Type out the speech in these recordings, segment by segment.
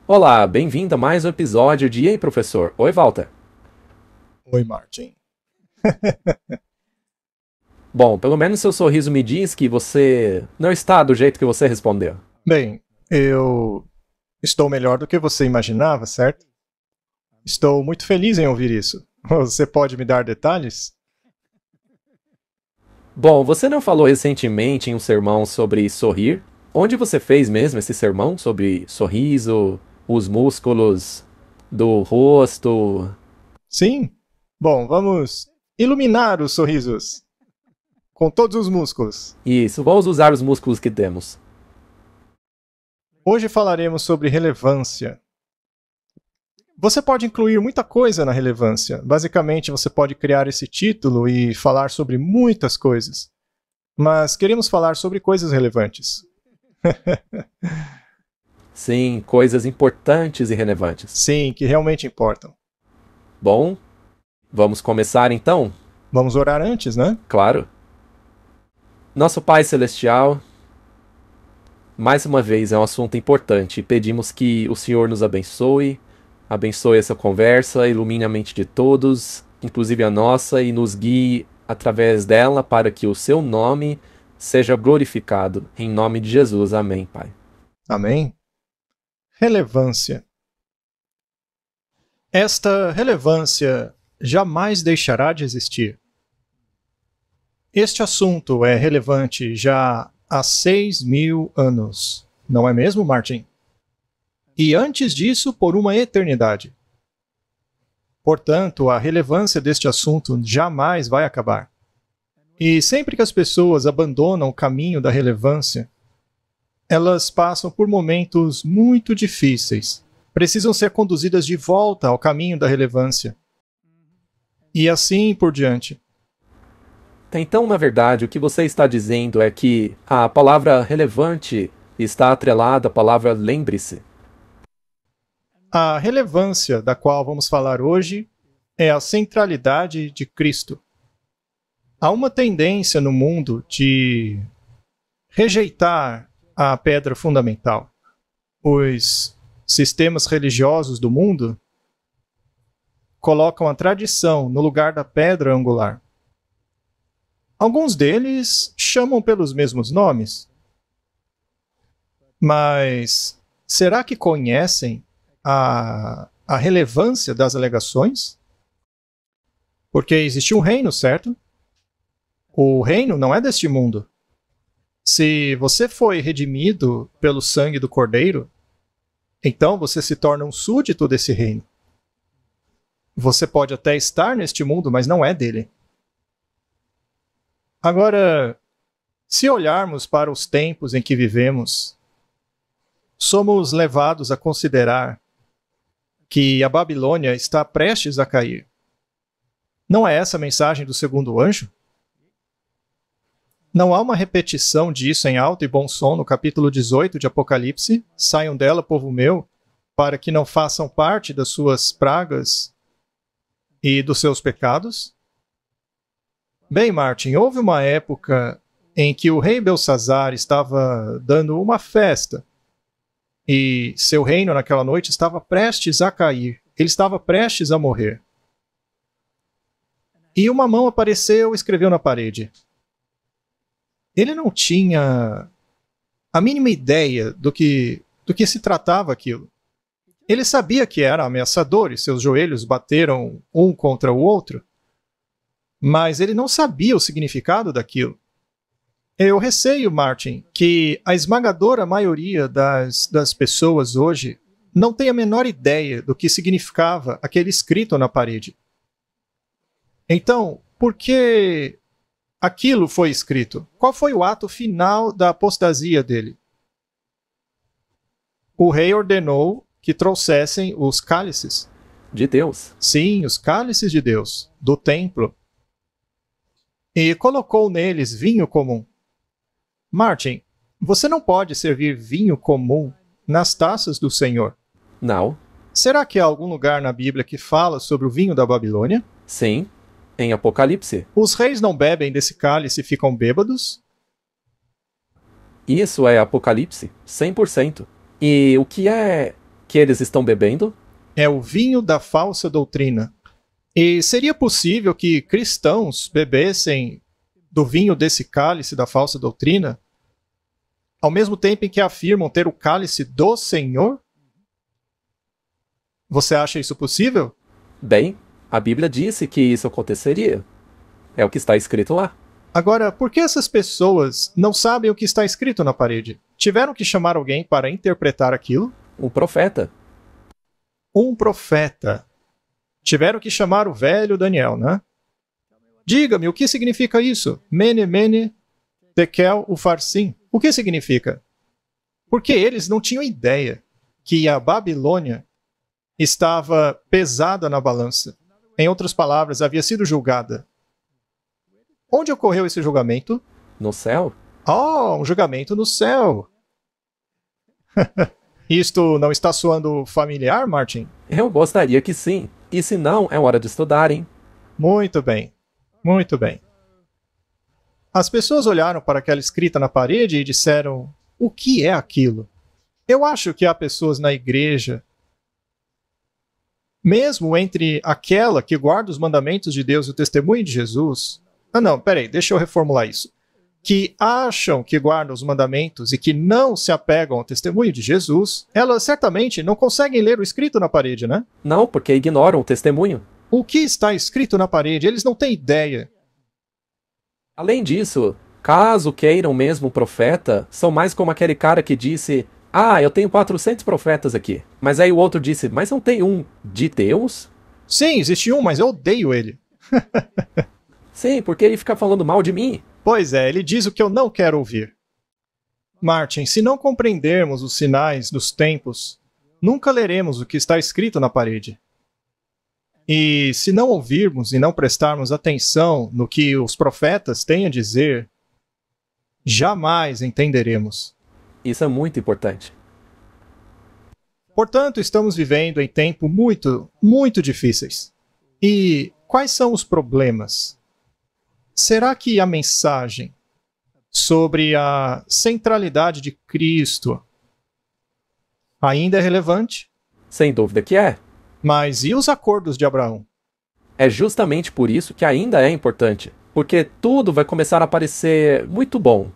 Olá, bem-vindo a mais um episódio de Ei, Professor. Oi, Walter. Oi, Martin. Bom, pelo menos seu sorriso me diz que você não está do jeito que você respondeu. Bem, eu estou melhor do que você imaginava, certo? Estou muito feliz em ouvir isso. Você pode me dar detalhes? Bom, você não falou recentemente em um sermão sobre sorrir? Onde você fez mesmo esse sermão sobre sorriso, os músculos do rosto? Sim? Bom, vamos iluminar os sorrisos com todos os músculos. Isso, vamos usar os músculos que temos. Hoje falaremos sobre relevância. Você pode incluir muita coisa na relevância. Basicamente, você pode criar esse título e falar sobre muitas coisas. Mas queremos falar sobre coisas relevantes. Sim, coisas importantes e relevantes. Sim, que realmente importam. Bom, vamos começar então? Vamos orar antes, né? Claro. Nosso Pai Celestial, mais uma vez é um assunto importante. Pedimos que o Senhor nos abençoe, abençoe essa conversa, ilumine a mente de todos, inclusive a nossa, e nos guie através dela para que o seu nome seja glorificado. Em nome de Jesus. Amém, Pai. Amém? Relevância. Esta relevância jamais deixará de existir. Este assunto é relevante já há 6.000 anos, não é mesmo, Martin? E antes disso, por uma eternidade. Portanto, a relevância deste assunto jamais vai acabar. E sempre que as pessoas abandonam o caminho da relevância, elas passam por momentos muito difíceis. Precisam ser conduzidas de volta ao caminho da relevância. E assim por diante. Então, na verdade, o que você está dizendo é que a palavra relevante está atrelada à palavra lembre-se. A relevância da qual vamos falar hoje é a centralidade de Cristo. Há uma tendência no mundo de rejeitar a pedra fundamental. Os sistemas religiosos do mundo colocam a tradição no lugar da pedra angular. Alguns deles chamam pelos mesmos nomes. Mas será que conhecem a relevância das alegações? Porque existe um reino, certo? O reino não é deste mundo. Se você foi redimido pelo sangue do Cordeiro, então você se torna um súdito desse reino. Você pode até estar neste mundo, mas não é dele. Agora, se olharmos para os tempos em que vivemos, somos levados a considerar que a Babilônia está prestes a cair. Não é essa a mensagem do segundo anjo? Não há uma repetição disso em alto e bom som no capítulo 18 de Apocalipse? Saiam dela, povo meu, para que não façam parte das suas pragas e dos seus pecados? Bem, Martin, houve uma época em que o rei Belsazar estava dando uma festa e seu reino naquela noite estava prestes a cair. Ele estava prestes a morrer. E uma mão apareceu e escreveu na parede. Ele não tinha a mínima ideia do que se tratava aquilo. Ele sabia que era ameaçador e seus joelhos bateram um contra o outro, mas ele não sabia o significado daquilo. Eu receio, Martin, que a esmagadora maioria das pessoas hoje não tem a menor ideia do que significava aquele escrito na parede. Então, por que aquilo foi escrito? Qual foi o ato final da apostasia dele? O rei ordenou que trouxessem os cálices. De Deus. Sim, os cálices de Deus, do templo. E colocou neles vinho comum. Martin, você não pode servir vinho comum nas taças do Senhor. Não. Será que há algum lugar na Bíblia que fala sobre o vinho da Babilônia? Sim. Em Apocalipse. Os reis não bebem desse cálice e ficam bêbados? Isso é Apocalipse, 100%. E o que é que eles estão bebendo? É o vinho da falsa doutrina. E seria possível que cristãos bebessem do vinho desse cálice da falsa doutrina, ao mesmo tempo em que afirmam ter o cálice do Senhor? Você acha isso possível? Bem, a Bíblia disse que isso aconteceria. É o que está escrito lá. Agora, por que essas pessoas não sabem o que está escrito na parede? Tiveram que chamar alguém para interpretar aquilo? Um profeta. Um profeta. Tiveram que chamar o velho Daniel, né? Diga-me, o que significa isso? Mene, mene, tekel, ufarsim. O que significa? Porque eles não tinham ideia que a Babilônia estava pesada na balança. Em outras palavras, havia sido julgada. Onde ocorreu esse julgamento? No céu? Oh, um julgamento no céu. Isto não está soando familiar, Martin? Eu gostaria que sim. E se não, é hora de estudar, hein? Muito bem. Muito bem. As pessoas olharam para aquela escrita na parede e disseram: o que é aquilo? Eu acho que há pessoas na igreja, mesmo entre aquela que guarda os mandamentos de Deus e o testemunho de Jesus. Não, peraí, deixa eu reformular isso. Que acham que guardam os mandamentos e que não se apegam ao testemunho de Jesus, elas certamente não conseguem ler o escrito na parede, né? Não, porque ignoram o testemunho. O que está escrito na parede, eles não têm ideia. Além disso, caso queiram mesmo um profeta, são mais como aquele cara que disse: ah, eu tenho 400 profetas aqui. Mas aí o outro disse: mas não tem um de Deus? Sim, existe um, mas eu odeio ele. Sim, porque ele fica falando mal de mim. Pois é, ele diz o que eu não quero ouvir. Martin, se não compreendermos os sinais dos tempos, nunca leremos o que está escrito na parede. E se não ouvirmos e não prestarmos atenção no que os profetas têm a dizer, jamais entenderemos. Isso é muito importante. Portanto, estamos vivendo em tempos muito difíceis. E quais são os problemas? Será que a mensagem sobre a centralidade de Cristo ainda é relevante? Sem dúvida que é. Mas e os acordos de Abraão? É justamente por isso que ainda é importante. Porque tudo vai começar a parecer muito bom.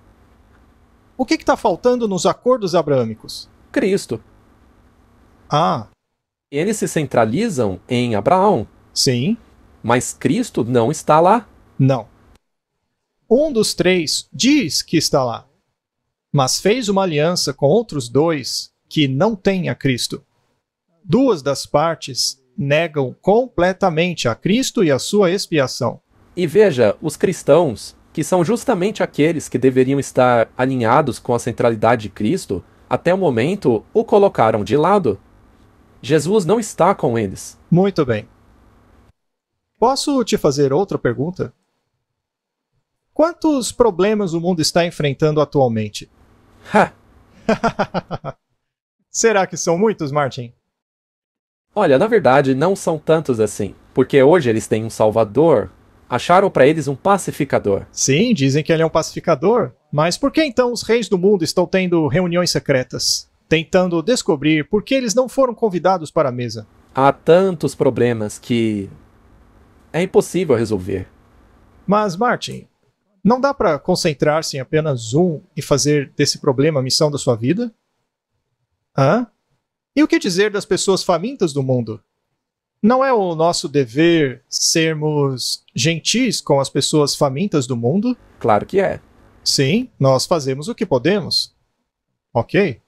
O que está faltando nos acordos abraâmicos? Cristo. Ah, Eles se centralizam em Abraão, sim, mas Cristo não está lá. não. Um dos três diz que está lá, mas fez uma aliança com outros dois que não têm a Cristo. Duas das partes negam completamente a Cristo e a sua expiação. E veja, os cristãos, que são justamente aqueles que deveriam estar alinhados com a centralidade de Cristo, até o momento o colocaram de lado. Jesus não está com eles. Muito bem. Posso te fazer outra pergunta? Quantos problemas o mundo está enfrentando atualmente? Ha! Será que são muitos, Martin? Olha, na verdade, não são tantos assim, porque hoje eles têm um salvador, acharam para eles um pacificador. Sim, dizem que ele é um pacificador. Mas por que então os reis do mundo estão tendo reuniões secretas, tentando descobrir por que eles não foram convidados para a mesa? Há tantos problemas que é impossível resolver. Mas, Martin, não dá para concentrar-se em apenas um e fazer desse problema a missão da sua vida? Hã? E o que dizer das pessoas famintas do mundo? Não é o nosso dever sermos gentis com as pessoas famintas do mundo? Claro que é. Sim, nós fazemos o que podemos. Ok.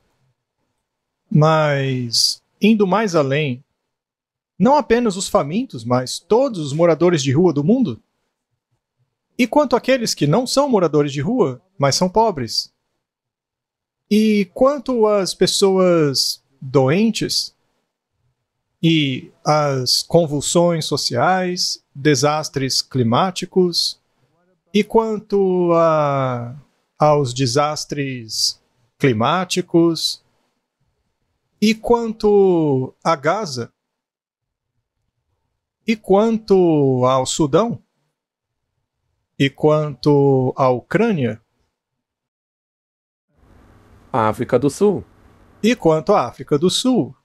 Mas, indo mais além, não apenas os famintos, mas todos os moradores de rua do mundo? E quanto àqueles que não são moradores de rua, mas são pobres? E quanto às pessoas doentes? E as convulsões sociais, desastres climáticos? E quanto aos desastres climáticos? E quanto a Gaza? E quanto ao Sudão? E quanto à Ucrânia? A África do Sul. E quanto à África do Sul?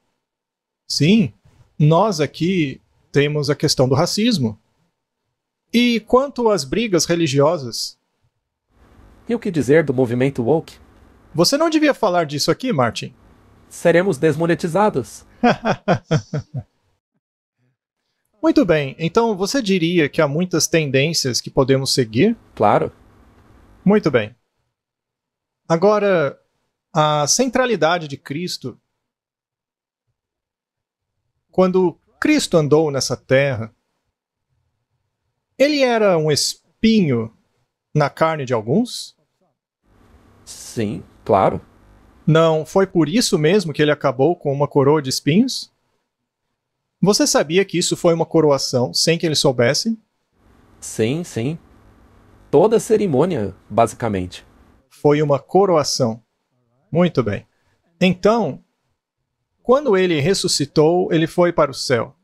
Sim, nós aqui temos a questão do racismo. E quanto às brigas religiosas? E o que dizer do movimento woke? Você não devia falar disso aqui, Martin. Seremos desmonetizados. Muito bem, então você diria que há muitas tendências que podemos seguir? Claro. Muito bem. Agora, a centralidade de Cristo. Quando Cristo andou nessa terra, ele era um espinho na carne de alguns? Sim, claro. Não foi por isso mesmo que ele acabou com uma coroa de espinhos? Você sabia que isso foi uma coroação sem que ele soubesse? Sim, sim. Toda a cerimônia, basicamente. Foi uma coroação. Muito bem. Então, quando ele ressuscitou, ele foi para o céu.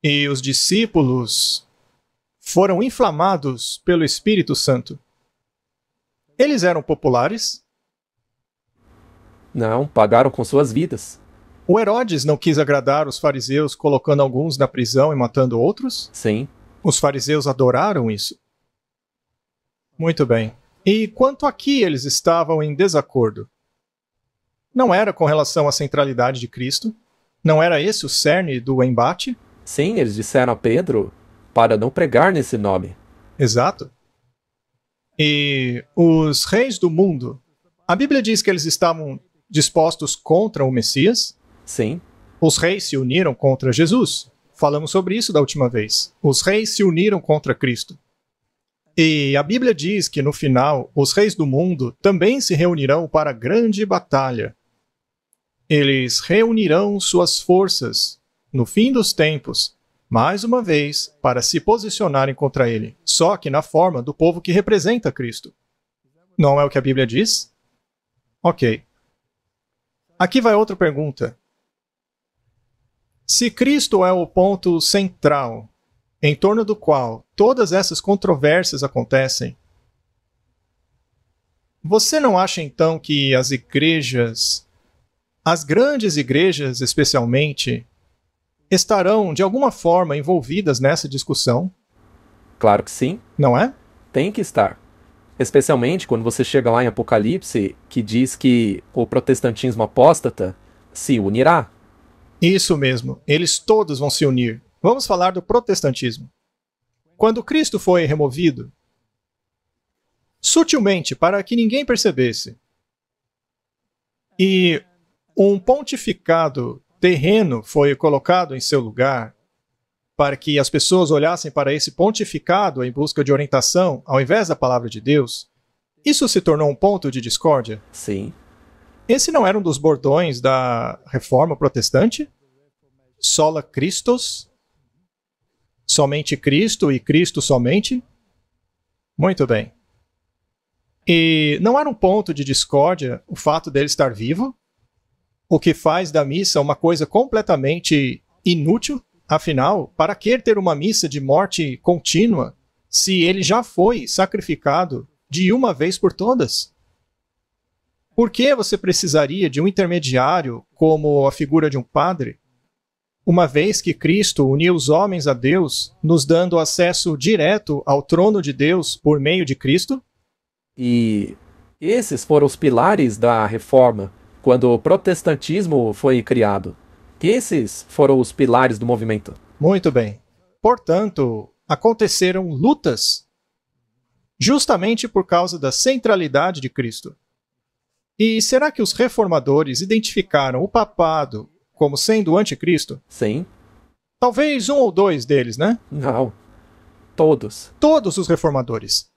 E os discípulos foram inflamados pelo Espírito Santo. Eles eram populares? Não, pagaram com suas vidas. O Herodes não quis agradar os fariseus, colocando alguns na prisão e matando outros? Sim. Os fariseus adoraram isso. Muito bem. E quanto aqui eles estavam em desacordo? Não era com relação à centralidade de Cristo? Não era esse o cerne do embate? Sim, eles disseram a Pedro para não pregar nesse nome. Exato. E os reis do mundo, a Bíblia diz que eles estavam dispostos contra o Messias? Sim. Os reis se uniram contra Jesus. Falamos sobre isso da última vez. Os reis se uniram contra Cristo. E a Bíblia diz que no final, os reis do mundo também se reunirão para a grande batalha. Eles reunirão suas forças no fim dos tempos, mais uma vez, para se posicionarem contra ele, só que na forma do povo que representa Cristo. Não é o que a Bíblia diz? Ok. Aqui vai outra pergunta. Se Cristo é o ponto central, em torno do qual todas essas controvérsias acontecem, você não acha então que as igrejas, as grandes igrejas especialmente, estarão de alguma forma envolvidas nessa discussão? Claro que sim. Não é? Tem que estar. Especialmente quando você chega lá em Apocalipse, que diz que o protestantismo apóstata se unirá. Isso mesmo, eles todos vão se unir. Vamos falar do protestantismo. Quando Cristo foi removido, sutilmente, para que ninguém percebesse, e um pontificado terreno foi colocado em seu lugar, para que as pessoas olhassem para esse pontificado em busca de orientação, ao invés da palavra de Deus, isso se tornou um ponto de discórdia? Sim. Esse não era um dos bordões da Reforma Protestante? Sola Christus? Somente Cristo e Cristo somente? Muito bem. E não era um ponto de discórdia o fato dele estar vivo? O que faz da missa uma coisa completamente inútil? Afinal, para que ter uma missa de morte contínua se ele já foi sacrificado de uma vez por todas? Por que você precisaria de um intermediário como a figura de um padre, uma vez que Cristo uniu os homens a Deus, nos dando acesso direto ao trono de Deus por meio de Cristo? E esses foram os pilares da reforma, quando o protestantismo foi criado. Esses foram os pilares do movimento. Muito bem. Portanto, aconteceram lutas justamente por causa da centralidade de Cristo. E será que os reformadores identificaram o papado como sendo o anticristo? Sim. Talvez um ou dois deles, né? Não. Todos. Todos os reformadores.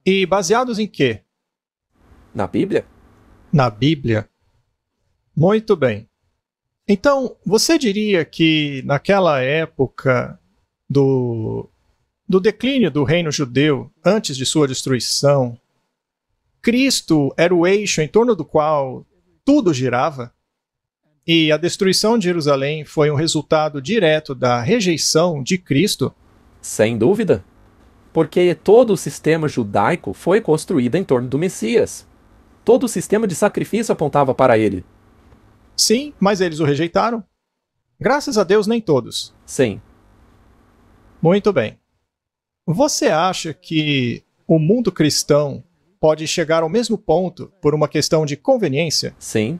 E baseados em quê? Na Bíblia? Na Bíblia. Muito bem. Então, você diria que naquela época do declínio do reino judeu, antes de sua destruição, Cristo era o eixo em torno do qual tudo girava? E a destruição de Jerusalém foi um resultado direto da rejeição de Cristo? Sem dúvida. Porque todo o sistema judaico foi construído em torno do Messias. Todo o sistema de sacrifício apontava para ele. Sim, mas eles o rejeitaram. Graças a Deus, nem todos. Sim. Muito bem. Você acha que o mundo cristão pode chegar ao mesmo ponto por uma questão de conveniência? Sim.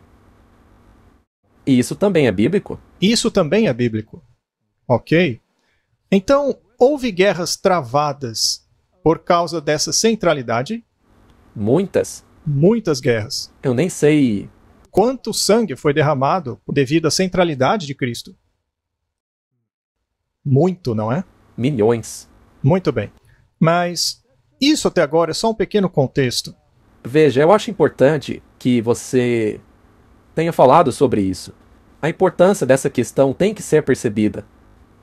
E isso também é bíblico? Isso também é bíblico. Ok? Então, houve guerras travadas por causa dessa centralidade? Muitas. Muitas guerras. Eu nem sei. Quanto sangue foi derramado devido à centralidade de Cristo? Muito, não é? Milhões. Muito bem. Mas isso até agora é só um pequeno contexto. Veja, eu acho importante que você tenha falado sobre isso. A importância dessa questão tem que ser percebida.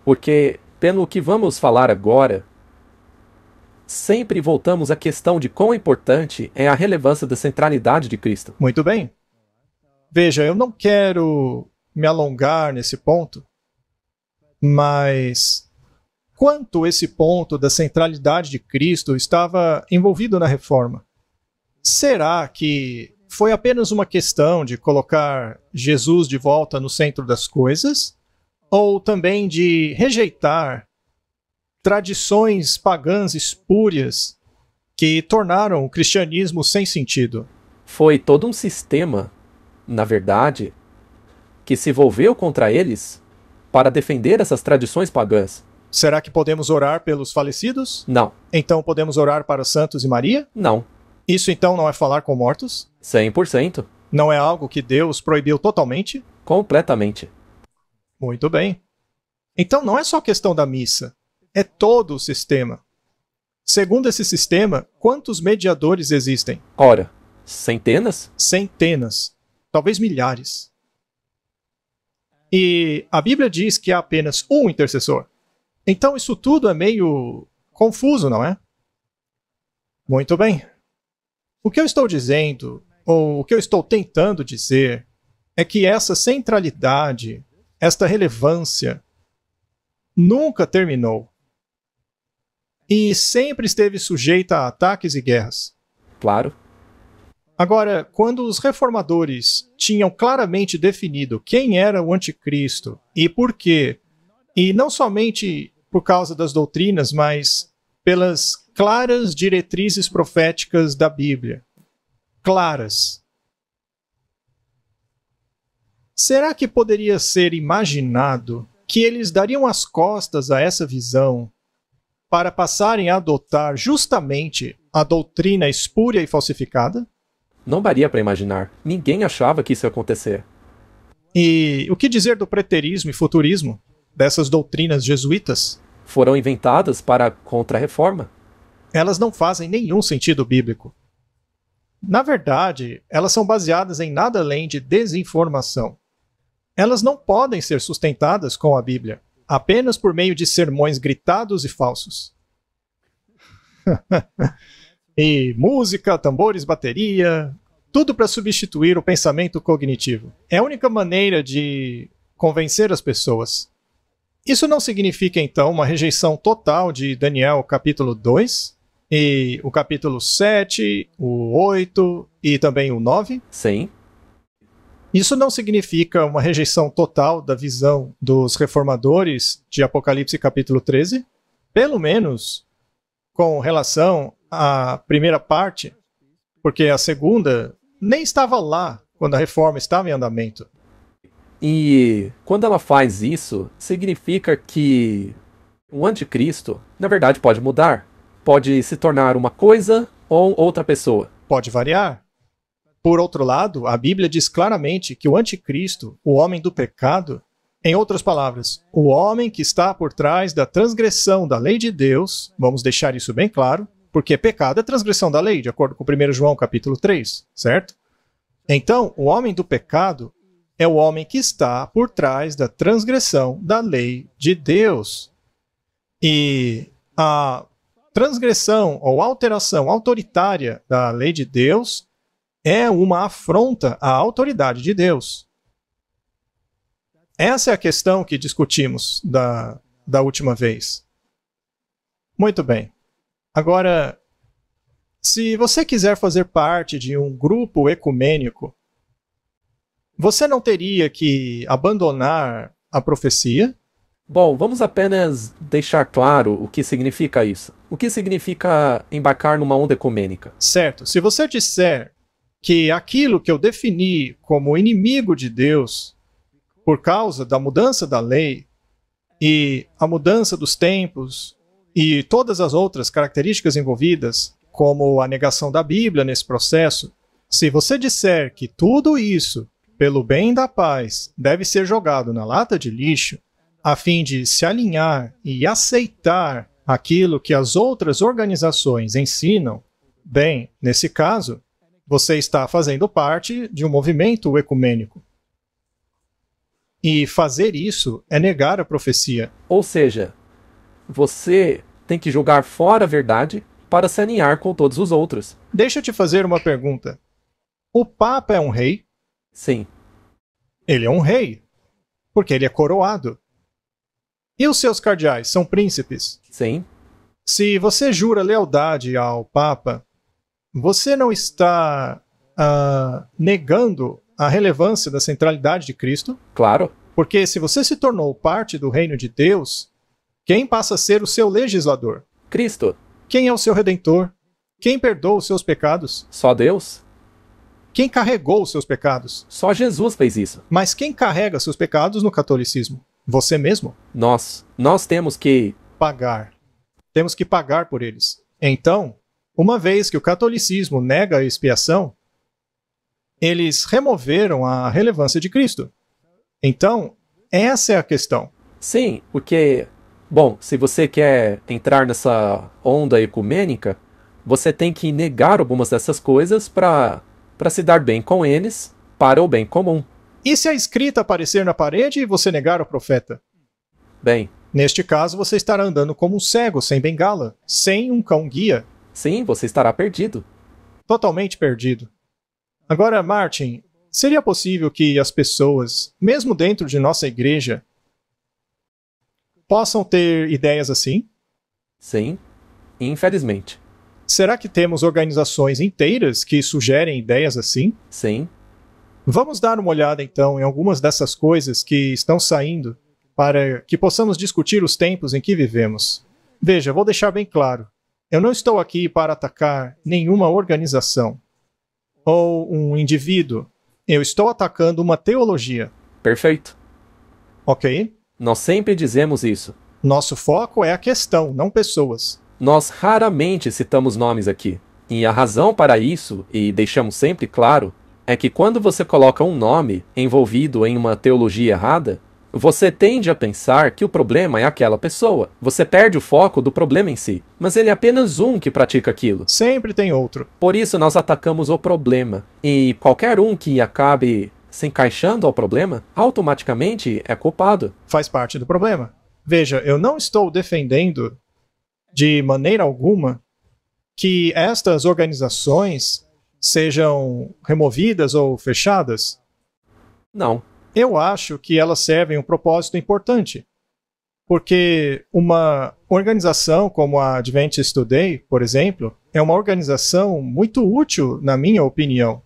Porque, pelo que vamos falar agora, sempre voltamos à questão de quão importante é a relevância da centralidade de Cristo. Muito bem. Veja, eu não quero me alongar nesse ponto, mas quanto esse ponto da centralidade de Cristo estava envolvido na reforma? Será que foi apenas uma questão de colocar Jesus de volta no centro das coisas? Ou também de rejeitar tradições pagãs espúrias que tornaram o cristianismo sem sentido? Foi todo um sistema, na verdade, que se volveu contra eles para defender essas tradições pagãs. Será que podemos orar pelos falecidos? Não. Então podemos orar para santos e Maria? Não. Isso então não é falar com mortos? 100%. Não é algo que Deus proibiu totalmente? Completamente. Muito bem. Então não é só questão da missa, é todo o sistema. Segundo esse sistema, quantos mediadores existem? Ora, centenas? Centenas, talvez milhares. E a Bíblia diz que há apenas um intercessor. Então isso tudo é meio confuso, não é? Muito bem. O que eu estou dizendo, ou o que eu estou tentando dizer, é que essa centralidade, esta relevância, nunca terminou. E sempre esteve sujeita a ataques e guerras. Claro. Agora, quando os reformadores tinham claramente definido quem era o anticristo e por quê, e não somente por causa das doutrinas, mas pelas claras diretrizes proféticas da Bíblia. Claras. Será que poderia ser imaginado que eles dariam as costas a essa visão para passarem a adotar justamente a doutrina espúria e falsificada? Não daria para imaginar. Ninguém achava que isso ia acontecer. E o que dizer do preterismo e futurismo dessas doutrinas jesuítas? Foram inventadas para a contra-reforma. Elas não fazem nenhum sentido bíblico. Na verdade, elas são baseadas em nada além de desinformação. Elas não podem ser sustentadas com a Bíblia, apenas por meio de sermões gritados e falsos. E música, tambores, bateria, tudo para substituir o pensamento cognitivo. É a única maneira de convencer as pessoas. Isso não significa, então, uma rejeição total de Daniel capítulo 2, e o capítulo 7, o 8 e também o 9? Sim. Isso não significa uma rejeição total da visão dos reformadores de Apocalipse capítulo 13? Pelo menos com relação à primeira parte, porque a segunda nem estava lá quando a reforma estava em andamento. E quando ela faz isso, significa que o anticristo, na verdade, pode mudar. Pode se tornar uma coisa ou outra pessoa. Pode variar. Por outro lado, a Bíblia diz claramente que o anticristo, o homem do pecado, em outras palavras, o homem que está por trás da transgressão da lei de Deus, vamos deixar isso bem claro, porque pecado é transgressão da lei, de acordo com 1 João capítulo 3, certo? Então, o homem do pecado é o homem que está por trás da transgressão da lei de Deus. E a transgressão ou alteração autoritária da lei de Deus é uma afronta à autoridade de Deus. Essa é a questão que discutimos da última vez. Muito bem. Agora, se você quiser fazer parte de um grupo ecumênico, você não teria que abandonar a profecia? Bom, vamos apenas deixar claro o que significa isso. O que significa embarcar numa onda ecumênica? Certo. Se você disser que aquilo que eu defini como inimigo de Deus, por causa da mudança da lei e a mudança dos tempos e todas as outras características envolvidas, como a negação da Bíblia nesse processo, se você disser que tudo isso, pelo bem da paz, deve ser jogado na lata de lixo, a fim de se alinhar e aceitar aquilo que as outras organizações ensinam, bem, nesse caso, você está fazendo parte de um movimento ecumênico. E fazer isso é negar a profecia. Ou seja, você tem que jogar fora a verdade para se alinhar com todos os outros. Deixa eu te fazer uma pergunta. O Papa é um rei? Sim, Ele é um rei, porque ele é coroado. E os seus cardeais são príncipes? sim, Se você jura lealdade ao Papa, você não está negando a relevância da centralidade de Cristo? claro. Porque se você se tornou parte do reino de Deus, quem passa a ser o seu legislador? Cristo, Quem é o seu redentor? Quem perdoa os seus pecados? só Deus? Quem carregou os seus pecados? Só Jesus fez isso. Mas quem carrega seus pecados no catolicismo? Você mesmo? Nós temos que... Pagar. Temos que pagar por eles. Então, uma vez que o catolicismo nega a expiação, eles removeram a relevância de Cristo. Então, essa é a questão. Sim, porque... Bom, se você quer entrar nessa onda ecumênica, você tem que negar algumas dessas coisas para se dar bem com eles, para o bem comum. E se a escrita aparecer na parede e você negar o profeta? Bem, Neste caso, você estará andando como um cego, sem bengala, sem um cão-guia, sim, você estará perdido. totalmente perdido. Agora, Martin, seria possível que as pessoas, mesmo dentro de nossa igreja, possam ter ideias assim? Sim, infelizmente. Será que temos organizações inteiras que sugerem ideias assim? Sim, Vamos dar uma olhada então em algumas dessas coisas que estão saindo para que possamos discutir os tempos em que vivemos. Veja, vou deixar bem claro. Eu não estou aqui para atacar nenhuma organização ou um indivíduo. Eu estou atacando uma teologia, perfeito. ok? Nós sempre dizemos isso. Nosso foco é a questão, não pessoas. Nós raramente citamos nomes aqui. E a razão para isso, e deixamos sempre claro, é que quando você coloca um nome envolvido em uma teologia errada, você tende a pensar que o problema é aquela pessoa. Você perde o foco do problema em si. Mas ele é apenas um que pratica aquilo. Sempre tem outro. Por isso nós atacamos o problema. E qualquer um que acabe se encaixando ao problema, automaticamente é culpado. Faz parte do problema. Veja, eu não estou defendendo de maneira alguma que estas organizações sejam removidas ou fechadas. Não. Eu acho que elas servem um propósito importante. Porque uma organização como a Adventist Today, por exemplo, é uma organização muito útil, na minha opinião.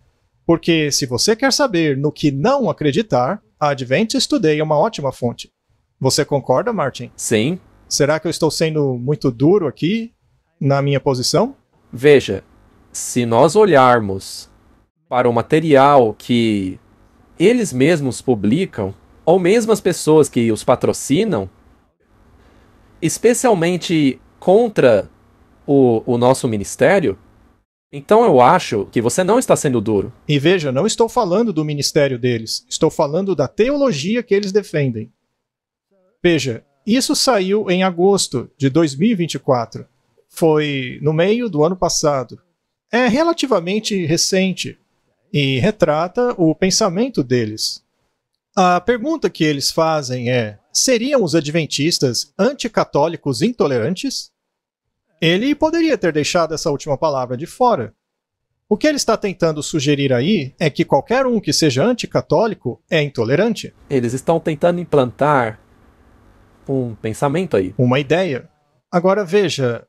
Porque se você quer saber no que não acreditar, a Adventist Today é uma ótima fonte. Você concorda, Martin? Sim. Será que eu estou sendo muito duro aqui na minha posição? Veja, se nós olharmos para o material que eles mesmos publicam, ou mesmo as pessoas que os patrocinam, especialmente contra o nosso ministério, então eu acho que você não está sendo duro. E veja, não estou falando do ministério deles, estou falando da teologia que eles defendem. Veja, isso saiu em agosto de 2024. Foi no meio do ano passado. É relativamente recente e retrata o pensamento deles. A pergunta que eles fazem é: seriam os adventistas anticatólicos intolerantes? Ele poderia ter deixado essa última palavra de fora. O que ele está tentando sugerir aí é que qualquer um que seja anticatólico é intolerante. Eles estão tentando implantar um pensamento aí. Uma ideia. Agora veja,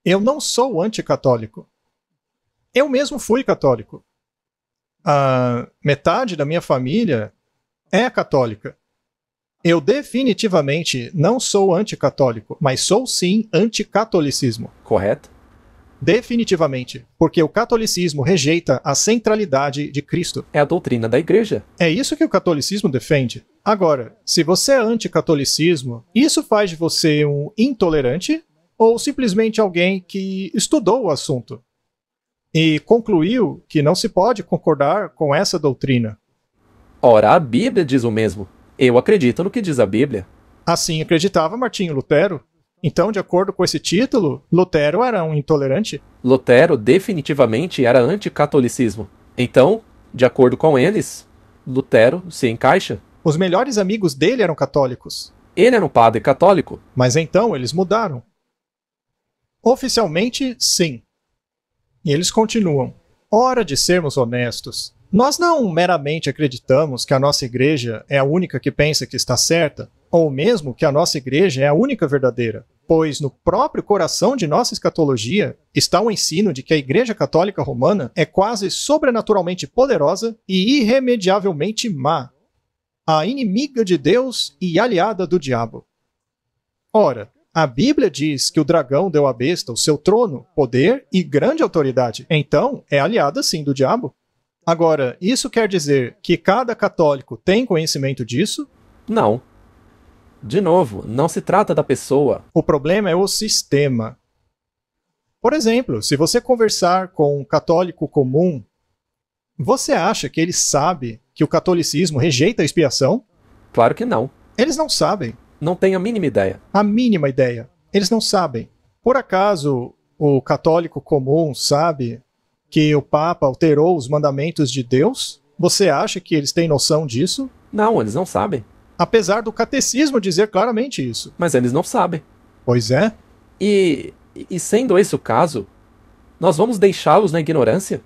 eu não sou anticatólico. Eu mesmo fui católico. A metade da minha família é católica. Eu definitivamente não sou anticatólico, mas sou sim anticatolicismo. Correto? Definitivamente, porque o catolicismo rejeita a centralidade de Cristo. É a doutrina da igreja. É isso que o catolicismo defende. Agora, se você é anticatolicismo, isso faz de você um intolerante ou simplesmente alguém que estudou o assunto e concluiu que não se pode concordar com essa doutrina? Ora, a Bíblia diz o mesmo. Eu acredito no que diz a Bíblia. Assim acreditava Martinho Lutero. Então, de acordo com esse título, Lutero era um intolerante? Lutero definitivamente era anticatolicismo. Então, de acordo com eles, Lutero se encaixa. Os melhores amigos dele eram católicos. Ele era um padre católico. Mas então eles mudaram. Oficialmente, sim. E eles continuam. Hora de sermos honestos. Nós não meramente acreditamos que a nossa igreja é a única que pensa que está certa, ou mesmo que a nossa igreja é a única verdadeira, pois no próprio coração de nossa escatologia está o ensino de que a Igreja Católica Romana é quase sobrenaturalmente poderosa e irremediavelmente má, a inimiga de Deus e aliada do diabo. Ora, a Bíblia diz que o dragão deu à besta o seu trono, poder e grande autoridade. Então, é aliada sim do diabo. Agora, isso quer dizer que cada católico tem conhecimento disso? Não. De novo, não se trata da pessoa. O problema é o sistema. Por exemplo, se você conversar com um católico comum, você acha que ele sabe que o catolicismo rejeita a expiação? Claro que não. Eles não sabem. Não tenho a mínima ideia. A mínima ideia. Eles não sabem. Por acaso, o católico comum sabe que o Papa alterou os mandamentos de Deus? Você acha que eles têm noção disso? Não, eles não sabem. Apesar do catecismo dizer claramente isso. Mas eles não sabem. Pois é. E sendo esse o caso, nós vamos deixá-los na ignorância?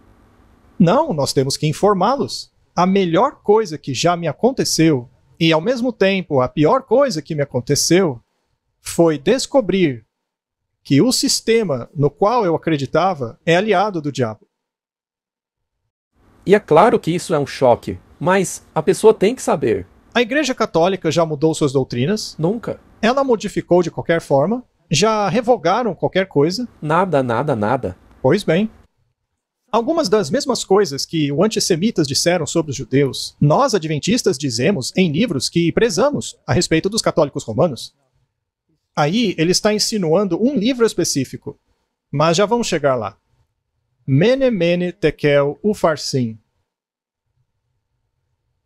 Não, nós temos que informá-los. A melhor coisa que já me aconteceu, e ao mesmo tempo a pior coisa que me aconteceu, foi descobrir que o sistema no qual eu acreditava é aliado do diabo. E é claro que isso é um choque, mas a pessoa tem que saber. A Igreja Católica já mudou suas doutrinas? Nunca. Ela modificou de qualquer forma? Já revogaram qualquer coisa? Nada, nada, nada. Pois bem. Algumas das mesmas coisas que os antissemitas disseram sobre os judeus, nós adventistas dizemos em livros que prezamos a respeito dos católicos romanos. Aí ele está insinuando um livro específico, mas já vamos chegar lá. Mene Mene Tekel Upharsin.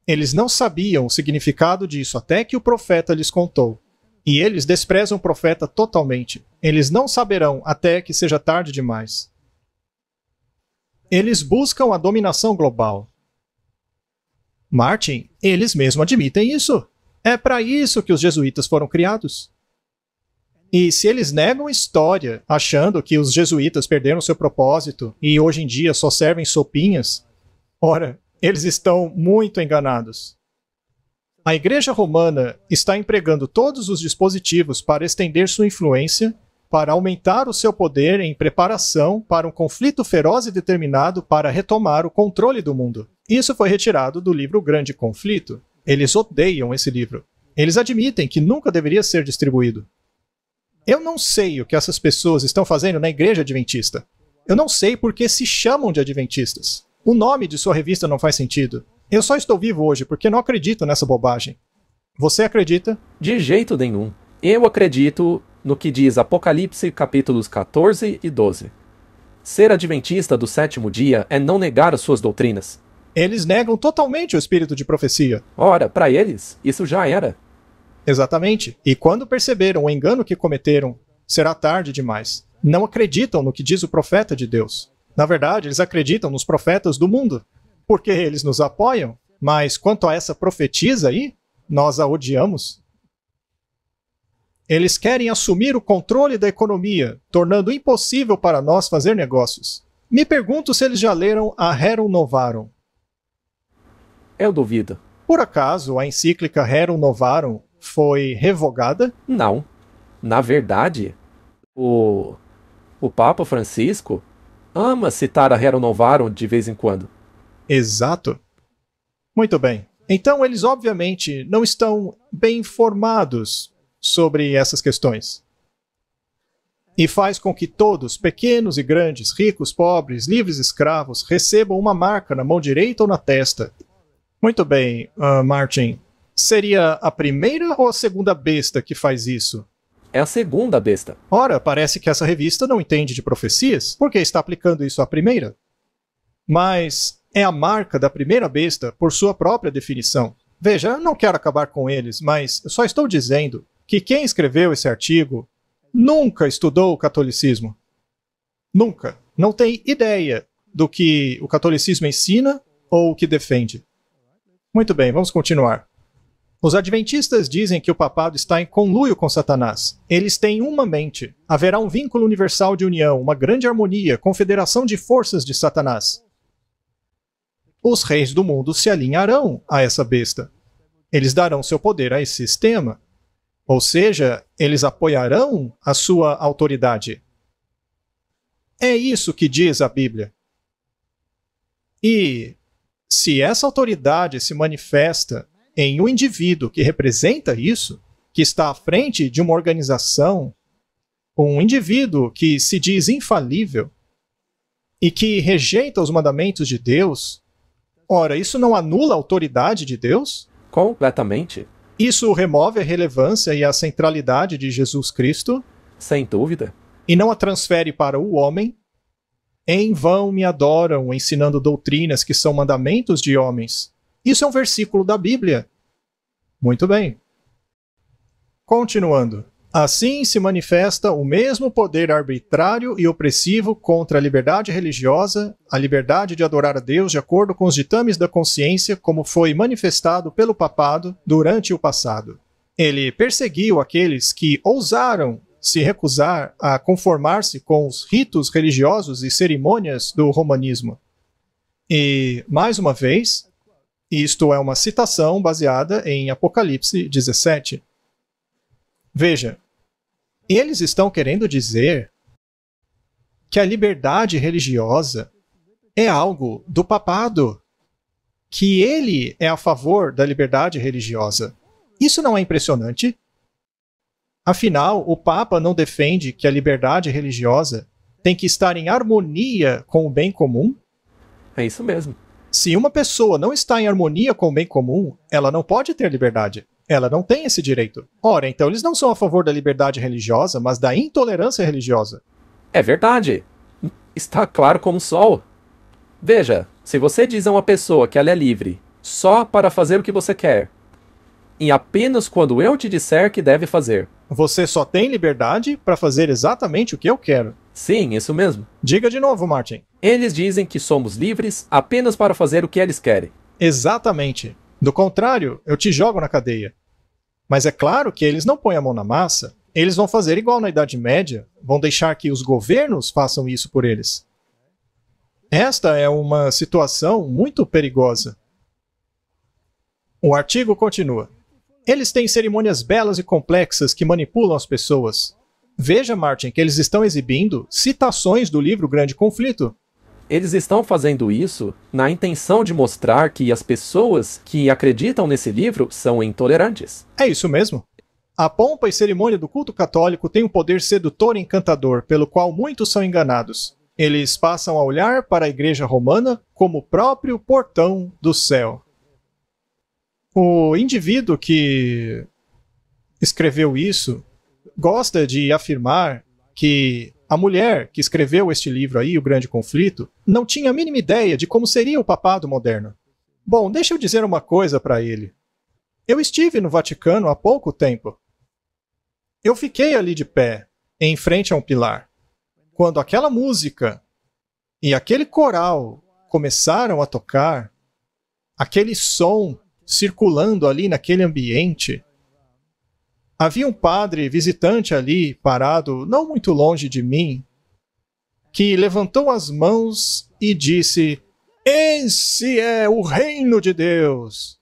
Eles não sabiam o significado disso até que o profeta lhes contou. E eles desprezam o profeta totalmente. Eles não saberão até que seja tarde demais. Eles buscam a dominação global. Martin, eles mesmos admitem isso. É para isso que os jesuítas foram criados. E se eles negam história, achando que os jesuítas perderam seu propósito e hoje em dia só servem sopinhas, ora, eles estão muito enganados. A Igreja Romana está empregando todos os dispositivos para estender sua influência, para aumentar o seu poder em preparação para um conflito feroz e determinado para retomar o controle do mundo. Isso foi retirado do livro Grande Conflito. Eles odeiam esse livro. Eles admitem que nunca deveria ser distribuído. Eu não sei o que essas pessoas estão fazendo na Igreja Adventista. Eu não sei por que se chamam de Adventistas. O nome de sua revista não faz sentido. Eu só estou vivo hoje porque não acredito nessa bobagem. Você acredita? De jeito nenhum. Eu acredito no que diz Apocalipse capítulos 14 e 12. Ser adventista do sétimo dia é não negar as suas doutrinas. Eles negam totalmente o espírito de profecia. Ora, para eles, isso já era. Exatamente. E quando perceberam o engano que cometeram, será tarde demais. Não acreditam no que diz o profeta de Deus. Na verdade, eles acreditam nos profetas do mundo, porque eles nos apoiam. Mas quanto a essa profetisa aí, nós a odiamos. Eles querem assumir o controle da economia, tornando impossível para nós fazer negócios. Me pergunto se eles já leram a Rerum Novarum. Eu duvido. Por acaso a encíclica Rerum Novarum foi revogada? Não. Na verdade, o Papa Francisco ama citar a Rerum Novarum de vez em quando. Exato. Muito bem. Então eles obviamente não estão bem informados sobre essas questões. E faz com que todos, pequenos e grandes, ricos, pobres, livres e escravos, recebam uma marca na mão direita ou na testa. Muito bem, Martin. Seria a primeira ou a segunda besta que faz isso? É a segunda besta. Ora, parece que essa revista não entende de profecias, porque está aplicando isso à primeira. Mas é a marca da primeira besta por sua própria definição. Veja, eu não quero acabar com eles, mas eu só estou dizendo que quem escreveu esse artigo nunca estudou o catolicismo. Nunca. Não tem ideia do que o catolicismo ensina ou o que defende. Muito bem, vamos continuar. Os adventistas dizem que o papado está em conluio com Satanás. Eles têm uma mente. Haverá um vínculo universal de união, uma grande harmonia, confederação de forças de Satanás. Os reis do mundo se alinharão a essa besta. Eles darão seu poder a esse sistema. Ou seja, eles apoiarão a sua autoridade. É isso que diz a Bíblia. E se essa autoridade se manifesta em um indivíduo que representa isso, que está à frente de uma organização, um indivíduo que se diz infalível e que rejeita os mandamentos de Deus, ora, isso não anula a autoridade de Deus? Completamente. Isso remove a relevância e a centralidade de Jesus Cristo? Sem dúvida. E não a transfere para o homem? Em vão me adoram, ensinando doutrinas que são mandamentos de homens. Isso é um versículo da Bíblia. Muito bem. Continuando. Assim se manifesta o mesmo poder arbitrário e opressivo contra a liberdade religiosa, a liberdade de adorar a Deus de acordo com os ditames da consciência, como foi manifestado pelo papado durante o passado. Ele perseguiu aqueles que ousaram se recusar a conformar-se com os ritos religiosos e cerimônias do romanismo. E, mais uma vez, isto é uma citação baseada em Apocalipse 17. Veja, eles estão querendo dizer que a liberdade religiosa é algo do papado, que ele é a favor da liberdade religiosa. Isso não é impressionante? Afinal, o Papa não defende que a liberdade religiosa tem que estar em harmonia com o bem comum? É isso mesmo. Se uma pessoa não está em harmonia com o bem comum, ela não pode ter liberdade. Ela não tem esse direito. Ora, então eles não são a favor da liberdade religiosa, mas da intolerância religiosa. É verdade. Está claro como o sol. Veja, se você diz a uma pessoa que ela é livre só para fazer o que você quer, e apenas quando eu te disser que deve fazer. Você só tem liberdade para fazer exatamente o que eu quero. Sim, isso mesmo. Diga de novo, Martin. Eles dizem que somos livres apenas para fazer o que eles querem. Exatamente. Do contrário, eu te jogo na cadeia. Mas é claro que eles não põem a mão na massa. Eles vão fazer igual na Idade Média, vão deixar que os governos façam isso por eles. Esta é uma situação muito perigosa. O artigo continua. Eles têm cerimônias belas e complexas que manipulam as pessoas. Veja, Martin, que eles estão exibindo citações do livro Grande Conflito. Eles estão fazendo isso na intenção de mostrar que as pessoas que acreditam nesse livro são intolerantes. É isso mesmo. A pompa e cerimônia do culto católico tem um poder sedutor e encantador, pelo qual muitos são enganados. Eles passam a olhar para a Igreja Romana como o próprio portão do céu. O indivíduo que escreveu isso gosta de afirmar que a mulher que escreveu este livro aí, O Grande Conflito, não tinha a mínima ideia de como seria o papado moderno. Bom, deixa eu dizer uma coisa para ele. Eu estive no Vaticano há pouco tempo. Eu fiquei ali de pé, em frente a um pilar. Quando aquela música e aquele coral começaram a tocar, aquele som circulando ali naquele ambiente, havia um padre visitante ali, parado não muito longe de mim, que levantou as mãos e disse: "Esse é o reino de Deus!"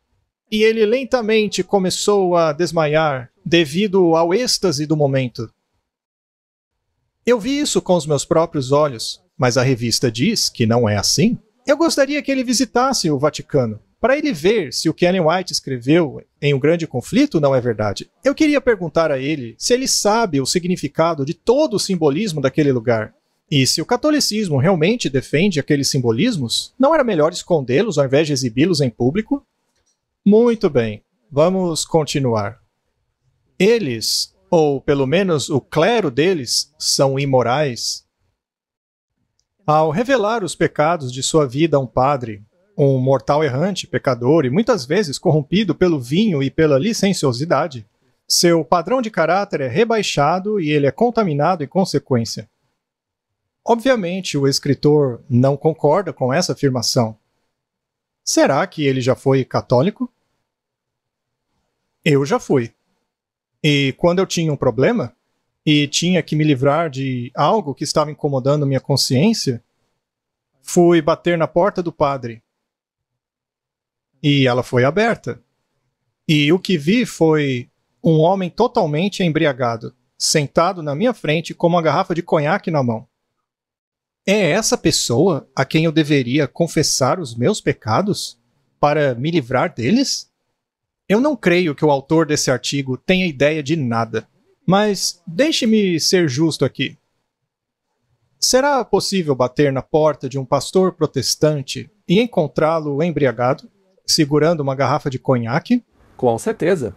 E ele lentamente começou a desmaiar devido ao êxtase do momento. Eu vi isso com os meus próprios olhos, mas a revista diz que não é assim. Eu gostaria que ele visitasse o Vaticano. para ele ver se o que Ellen White escreveu em Um Grande Conflito não é verdade. Eu queria perguntar a ele se ele sabe o significado de todo o simbolismo daquele lugar. E se o catolicismo realmente defende aqueles simbolismos, não era melhor escondê-los ao invés de exibi-los em público? Muito bem, vamos continuar. Eles, ou pelo menos o clero deles, são imorais. Ao revelar os pecados de sua vida a um padre, um mortal errante, pecador e muitas vezes corrompido pelo vinho e pela licenciosidade, seu padrão de caráter é rebaixado e ele é contaminado em consequência. Obviamente, o escritor não concorda com essa afirmação. Será que ele já foi católico? Eu já fui. E quando eu tinha um problema, e tinha que me livrar de algo que estava incomodando minha consciência, fui bater na porta do padre. E ela foi aberta. E o que vi foi um homem totalmente embriagado, sentado na minha frente com uma garrafa de conhaque na mão. É essa pessoa a quem eu deveria confessar os meus pecados para me livrar deles? Eu não creio que o autor desse artigo tenha ideia de nada, mas deixe-me ser justo aqui. Será possível bater na porta de um pastor protestante e encontrá-lo embriagado, segurando uma garrafa de conhaque? Com certeza.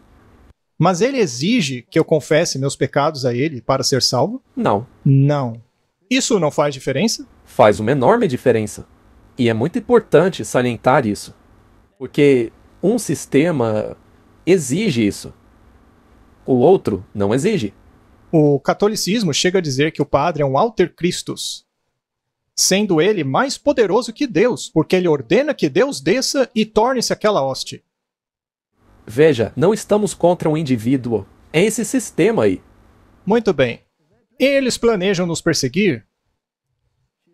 Mas ele exige que eu confesse meus pecados a ele para ser salvo? Não. Não. Isso não faz diferença? Faz uma enorme diferença. E é muito importante salientar isso. Porque um sistema exige isso. O outro não exige. O catolicismo chega a dizer que o padre é um alter Christus, sendo ele mais poderoso que Deus, porque ele ordena que Deus desça e torne-se aquela hoste. Veja, não estamos contra um indivíduo. É esse sistema aí. Muito bem. Eles planejam nos perseguir?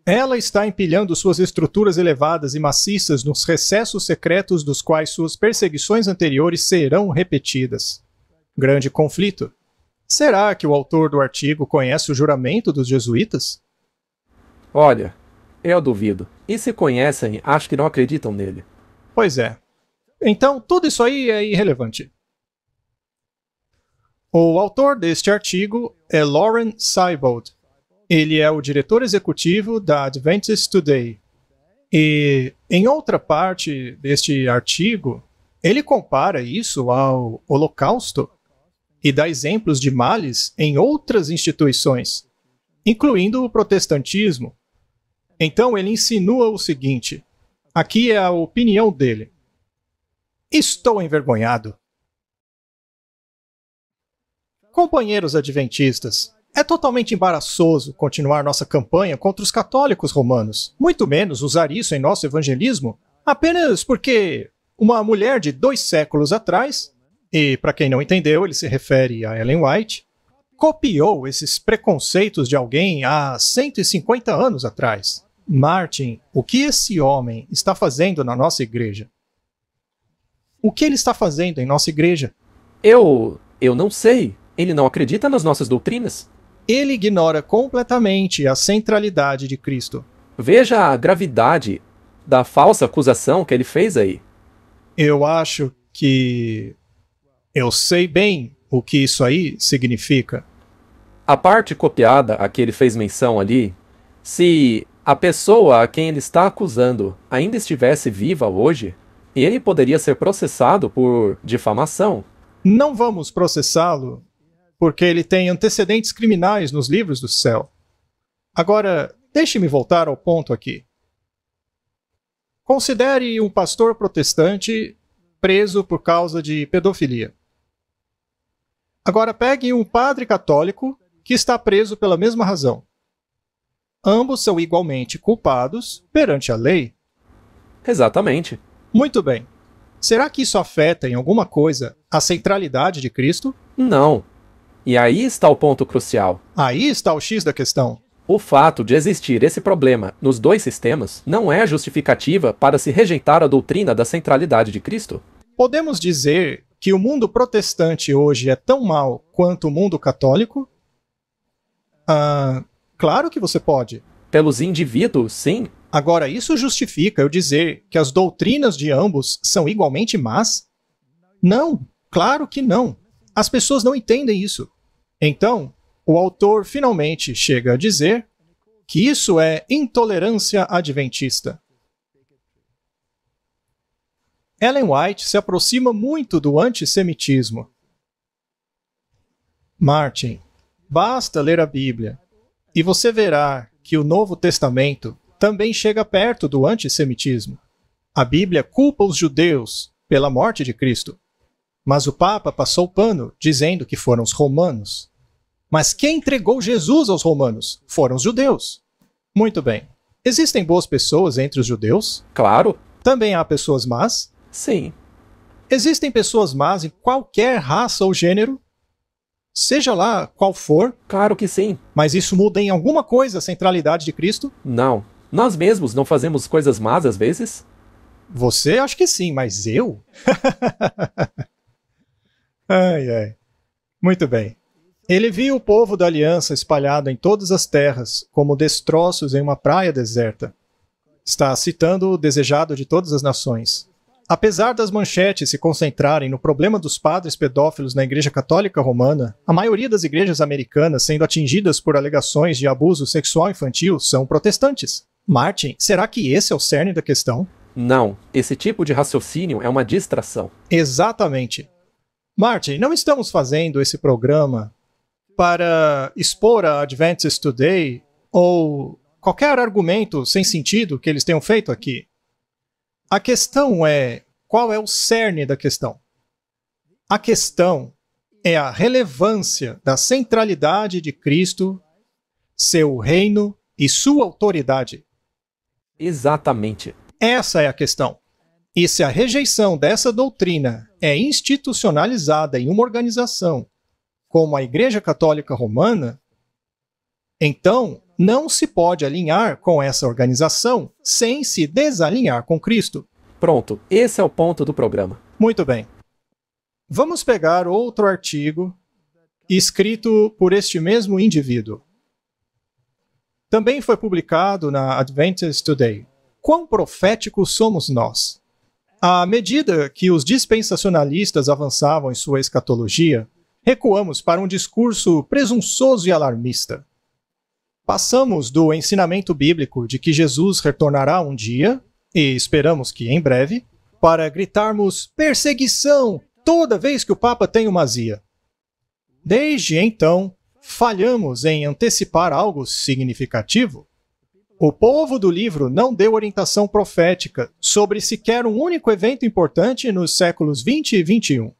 Ela está empilhando suas estruturas elevadas e maciças nos recessos secretos dos quais suas perseguições anteriores serão repetidas. Grande conflito. Será que o autor do artigo conhece o juramento dos jesuítas? Olha, eu duvido. E se conhecem, acho que não acreditam nele. Pois é. Então, tudo isso aí é irrelevante. O autor deste artigo é Lauren Seibold. Ele é o diretor executivo da Adventist Today. E em outra parte deste artigo, ele compara isso ao Holocausto e dá exemplos de males em outras instituições, incluindo o protestantismo. Então ele insinua o seguinte: aqui é a opinião dele. Estou envergonhado. Companheiros adventistas, é totalmente embaraçoso continuar nossa campanha contra os católicos romanos, muito menos usar isso em nosso evangelismo, apenas porque uma mulher de 2 séculos atrás, e para quem não entendeu, ele se refere a Ellen White, copiou esses preconceitos de alguém há 150 anos atrás. Martin, o que esse homem está fazendo na nossa igreja? O que ele está fazendo em nossa igreja? Eu não sei. Ele não acredita nas nossas doutrinas. Ele ignora completamente a centralidade de Cristo. Veja a gravidade da falsa acusação que ele fez aí. Eu acho que eu sei bem o que isso aí significa. A parte copiada a que ele fez menção ali, se a pessoa a quem ele está acusando ainda estivesse viva hoje, ele poderia ser processado por difamação. Não vamos processá-lo, porque ele tem antecedentes criminais nos livros do céu. Agora, deixe-me voltar ao ponto aqui. Considere um pastor protestante preso por causa de pedofilia. Agora pegue um padre católico que está preso pela mesma razão. Ambos são igualmente culpados perante a lei. Exatamente. Muito bem. Será que isso afeta em alguma coisa a centralidade de Cristo? Não. E aí está o ponto crucial. Aí está o X da questão. O fato de existir esse problema nos dois sistemas não é justificativa para se rejeitar a doutrina da centralidade de Cristo? Podemos dizer que o mundo protestante hoje é tão mau quanto o mundo católico? Claro que você pode. Pelos indivíduos, sim. Agora, isso justifica eu dizer que as doutrinas de ambos são igualmente más? Não, claro que não. As pessoas não entendem isso. Então, o autor finalmente chega a dizer que isso é intolerância adventista. Ellen White se aproxima muito do antissemitismo. Martin, basta ler a Bíblia e você verá que o Novo Testamento também chega perto do antissemitismo. A Bíblia culpa os judeus pela morte de Cristo, mas o Papa passou pano dizendo que foram os romanos. Mas quem entregou Jesus aos romanos? Foram os judeus. Muito bem. Existem boas pessoas entre os judeus? Claro. Também há pessoas más? Sim. Existem pessoas más em qualquer raça ou gênero? Seja lá qual for. Claro que sim. Mas isso muda em alguma coisa a centralidade de Cristo? Não. Nós mesmos não fazemos coisas más às vezes? Você acha que sim, mas eu? Ai, ai. Muito bem. Ele viu o povo da aliança espalhado em todas as terras, como destroços em uma praia deserta. Está citando o desejado de todas as nações. Apesar das manchetes se concentrarem no problema dos padres pedófilos na Igreja Católica Romana, a maioria das igrejas americanas sendo atingidas por alegações de abuso sexual infantil são protestantes. Martin, será que esse é o cerne da questão? Não. Esse tipo de raciocínio é uma distração. Exatamente. Martin, não estamos fazendo esse programa para expor a Adventist Today ou qualquer argumento sem sentido que eles tenham feito aqui. A questão é, qual é o cerne da questão? A questão é a relevância da centralidade de Cristo, seu reino e sua autoridade. Exatamente. Essa é a questão. E se a rejeição dessa doutrina é institucionalizada em uma organização, como a Igreja Católica Romana, então não se pode alinhar com essa organização sem se desalinhar com Cristo. Pronto, esse é o ponto do programa. Muito bem. Vamos pegar outro artigo escrito por este mesmo indivíduo. Também foi publicado na Adventist Today. Quão proféticos somos nós? À medida que os dispensacionalistas avançavam em sua escatologia, recuamos para um discurso presunçoso e alarmista. Passamos do ensinamento bíblico de que Jesus retornará um dia, e esperamos que em breve, para gritarmos perseguição toda vez que o Papa tem uma azia. Desde então, falhamos em antecipar algo significativo. O povo do livro não deu orientação profética sobre sequer um único evento importante nos séculos 20 e 21.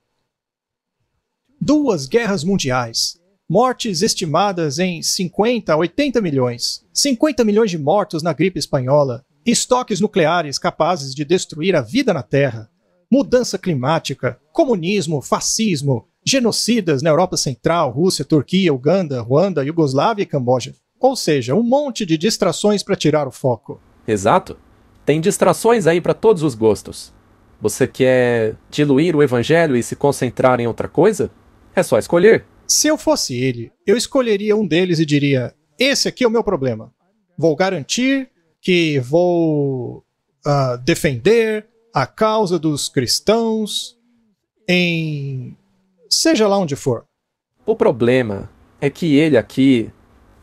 2 guerras mundiais, mortes estimadas em 50 a 80 milhões, 50 milhões de mortos na gripe espanhola, estoques nucleares capazes de destruir a vida na Terra, mudança climática, comunismo, fascismo, genocidas na Europa Central, Rússia, Turquia, Uganda, Ruanda, Iugoslávia e Camboja. Ou seja, um monte de distrações para tirar o foco. Exato. Tem distrações aí para todos os gostos. Você quer diluir o evangelho e se concentrar em outra coisa? É só escolher. Se eu fosse ele, eu escolheria um deles e diria: esse aqui é o meu problema. Vou garantir que vou defender a causa dos cristãos em seja lá onde for. O problema é que ele aqui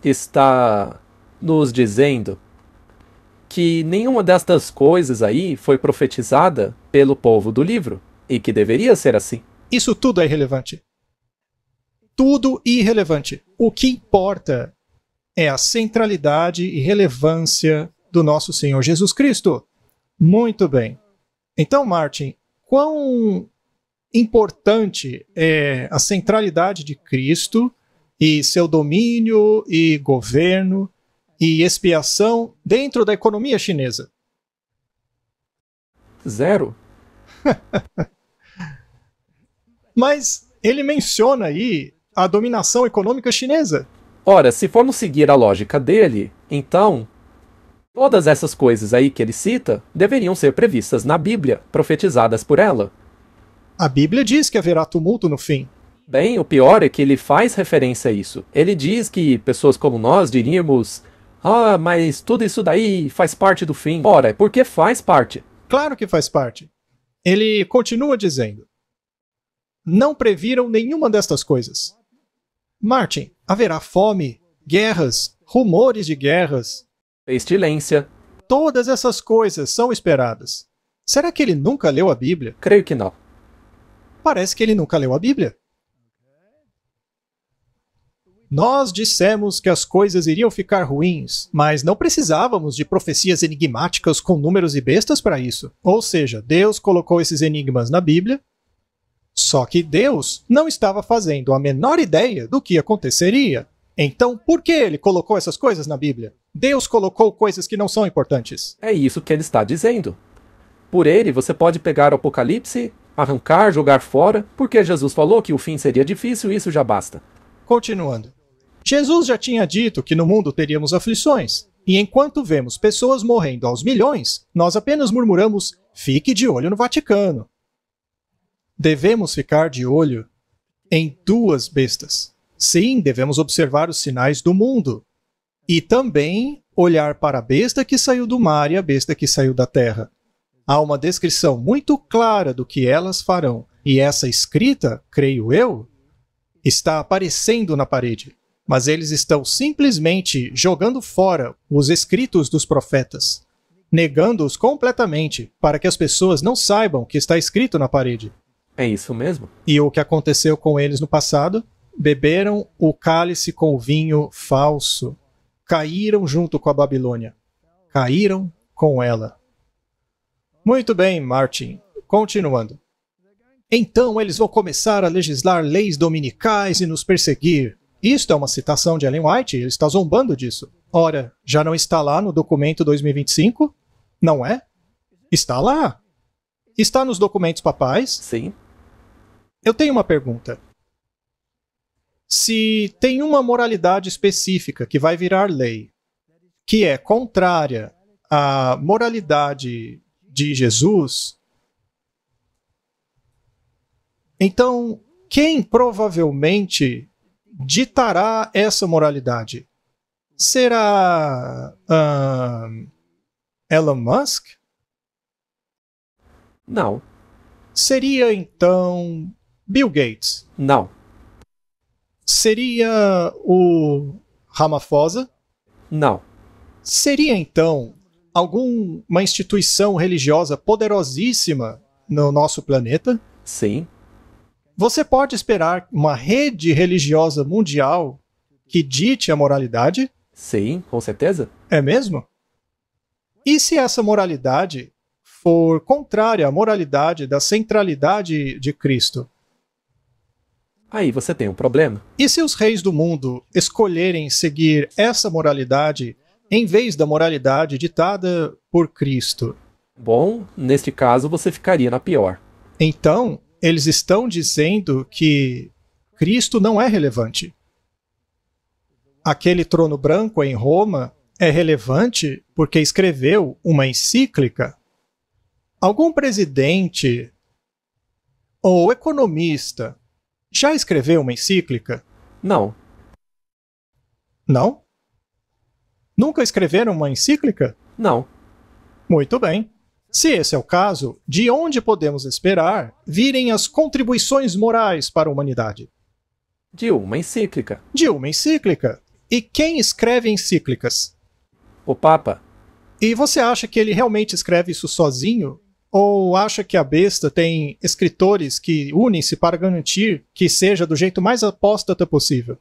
está nos dizendo que nenhuma destas coisas aí foi profetizada pelo povo do livro, e que deveria ser assim. Isso tudo é irrelevante. Tudo irrelevante. O que importa é a centralidade e relevância do nosso Senhor Jesus Cristo. Muito bem. Então, Martin, quão importante é a centralidade de Cristo e seu domínio e governo e expiação dentro da economia chinesa? 0. Mas ele menciona aí a dominação econômica chinesa. Ora, se formos seguir a lógica dele, então todas essas coisas aí que ele cita deveriam ser previstas na Bíblia, profetizadas por ela. A Bíblia diz que haverá tumulto no fim. Bem, o pior é que ele faz referência a isso. Ele diz que pessoas como nós diríamos Ah, mas tudo isso daí faz parte do fim. Ora, é porque faz parte. Claro que faz parte. Ele continua dizendo: não previram nenhuma destas coisas. Martin, haverá fome, guerras, rumores de guerras. Pestilência. Todas essas coisas são esperadas. Será que ele nunca leu a Bíblia? Creio que não. Parece que ele nunca leu a Bíblia. Nós dissemos que as coisas iriam ficar ruins, mas não precisávamos de profecias enigmáticas com números e bestas para isso. Ou seja, Deus colocou esses enigmas na Bíblia, só que Deus não estava fazendo a menor ideia do que aconteceria. Então, por que ele colocou essas coisas na Bíblia? Deus colocou coisas que não são importantes. É isso que ele está dizendo. Por ele, você pode pegar o Apocalipse, arrancar, jogar fora, porque Jesus falou que o fim seria difícil e isso já basta. Continuando. Jesus já tinha dito que no mundo teríamos aflições, e enquanto vemos pessoas morrendo aos milhões, nós apenas murmuramos: fique de olho no Vaticano. Devemos ficar de olho em duas bestas. Sim, devemos observar os sinais do mundo. E também olhar para a besta que saiu do mar e a besta que saiu da terra. Há uma descrição muito clara do que elas farão, e essa escrita, creio eu, está aparecendo na parede. Mas eles estão simplesmente jogando fora os escritos dos profetas, negando-os completamente para que as pessoas não saibam o que está escrito na parede. É isso mesmo. E o que aconteceu com eles no passado? Beberam o cálice com o vinho falso. Caíram junto com a Babilônia. Caíram com ela. Muito bem, Martin. Continuando. Então eles vão começar a legislar leis dominicais e nos perseguir. Isto é uma citação de Ellen White, ele está zombando disso. Ora, já não está lá no documento 2025? Não é? Está lá. Está nos documentos papais? Sim. Eu tenho uma pergunta. Se tem uma moralidade específica que vai virar lei, que é contrária à moralidade de Jesus, então quem provavelmente ditará essa moralidade? Será Elon Musk? Não. Seria então Bill Gates? Não. Seria o Ramaphosa? Não. Seria então alguma instituição religiosa poderosíssima no nosso planeta? Sim. Você pode esperar uma rede religiosa mundial que dite a moralidade? Sim, com certeza. É mesmo? E se essa moralidade for contrária à moralidade da centralidade de Cristo? Aí você tem um problema. E se os reis do mundo escolherem seguir essa moralidade em vez da moralidade ditada por Cristo? Bom, neste caso você ficaria na pior. Então, eles estão dizendo que Cristo não é relevante. Aquele trono branco em Roma é relevante porque escreveu uma encíclica. Algum presidente ou economista já escreveu uma encíclica? Não. Não? Nunca escreveram uma encíclica? Não. Muito bem. Se esse é o caso, de onde podemos esperar virem as contribuições morais para a humanidade? De uma encíclica. De uma encíclica. E quem escreve encíclicas? O Papa. E você acha que ele realmente escreve isso sozinho? Ou acha que a besta tem escritores que unem-se para garantir que seja do jeito mais apóstata possível?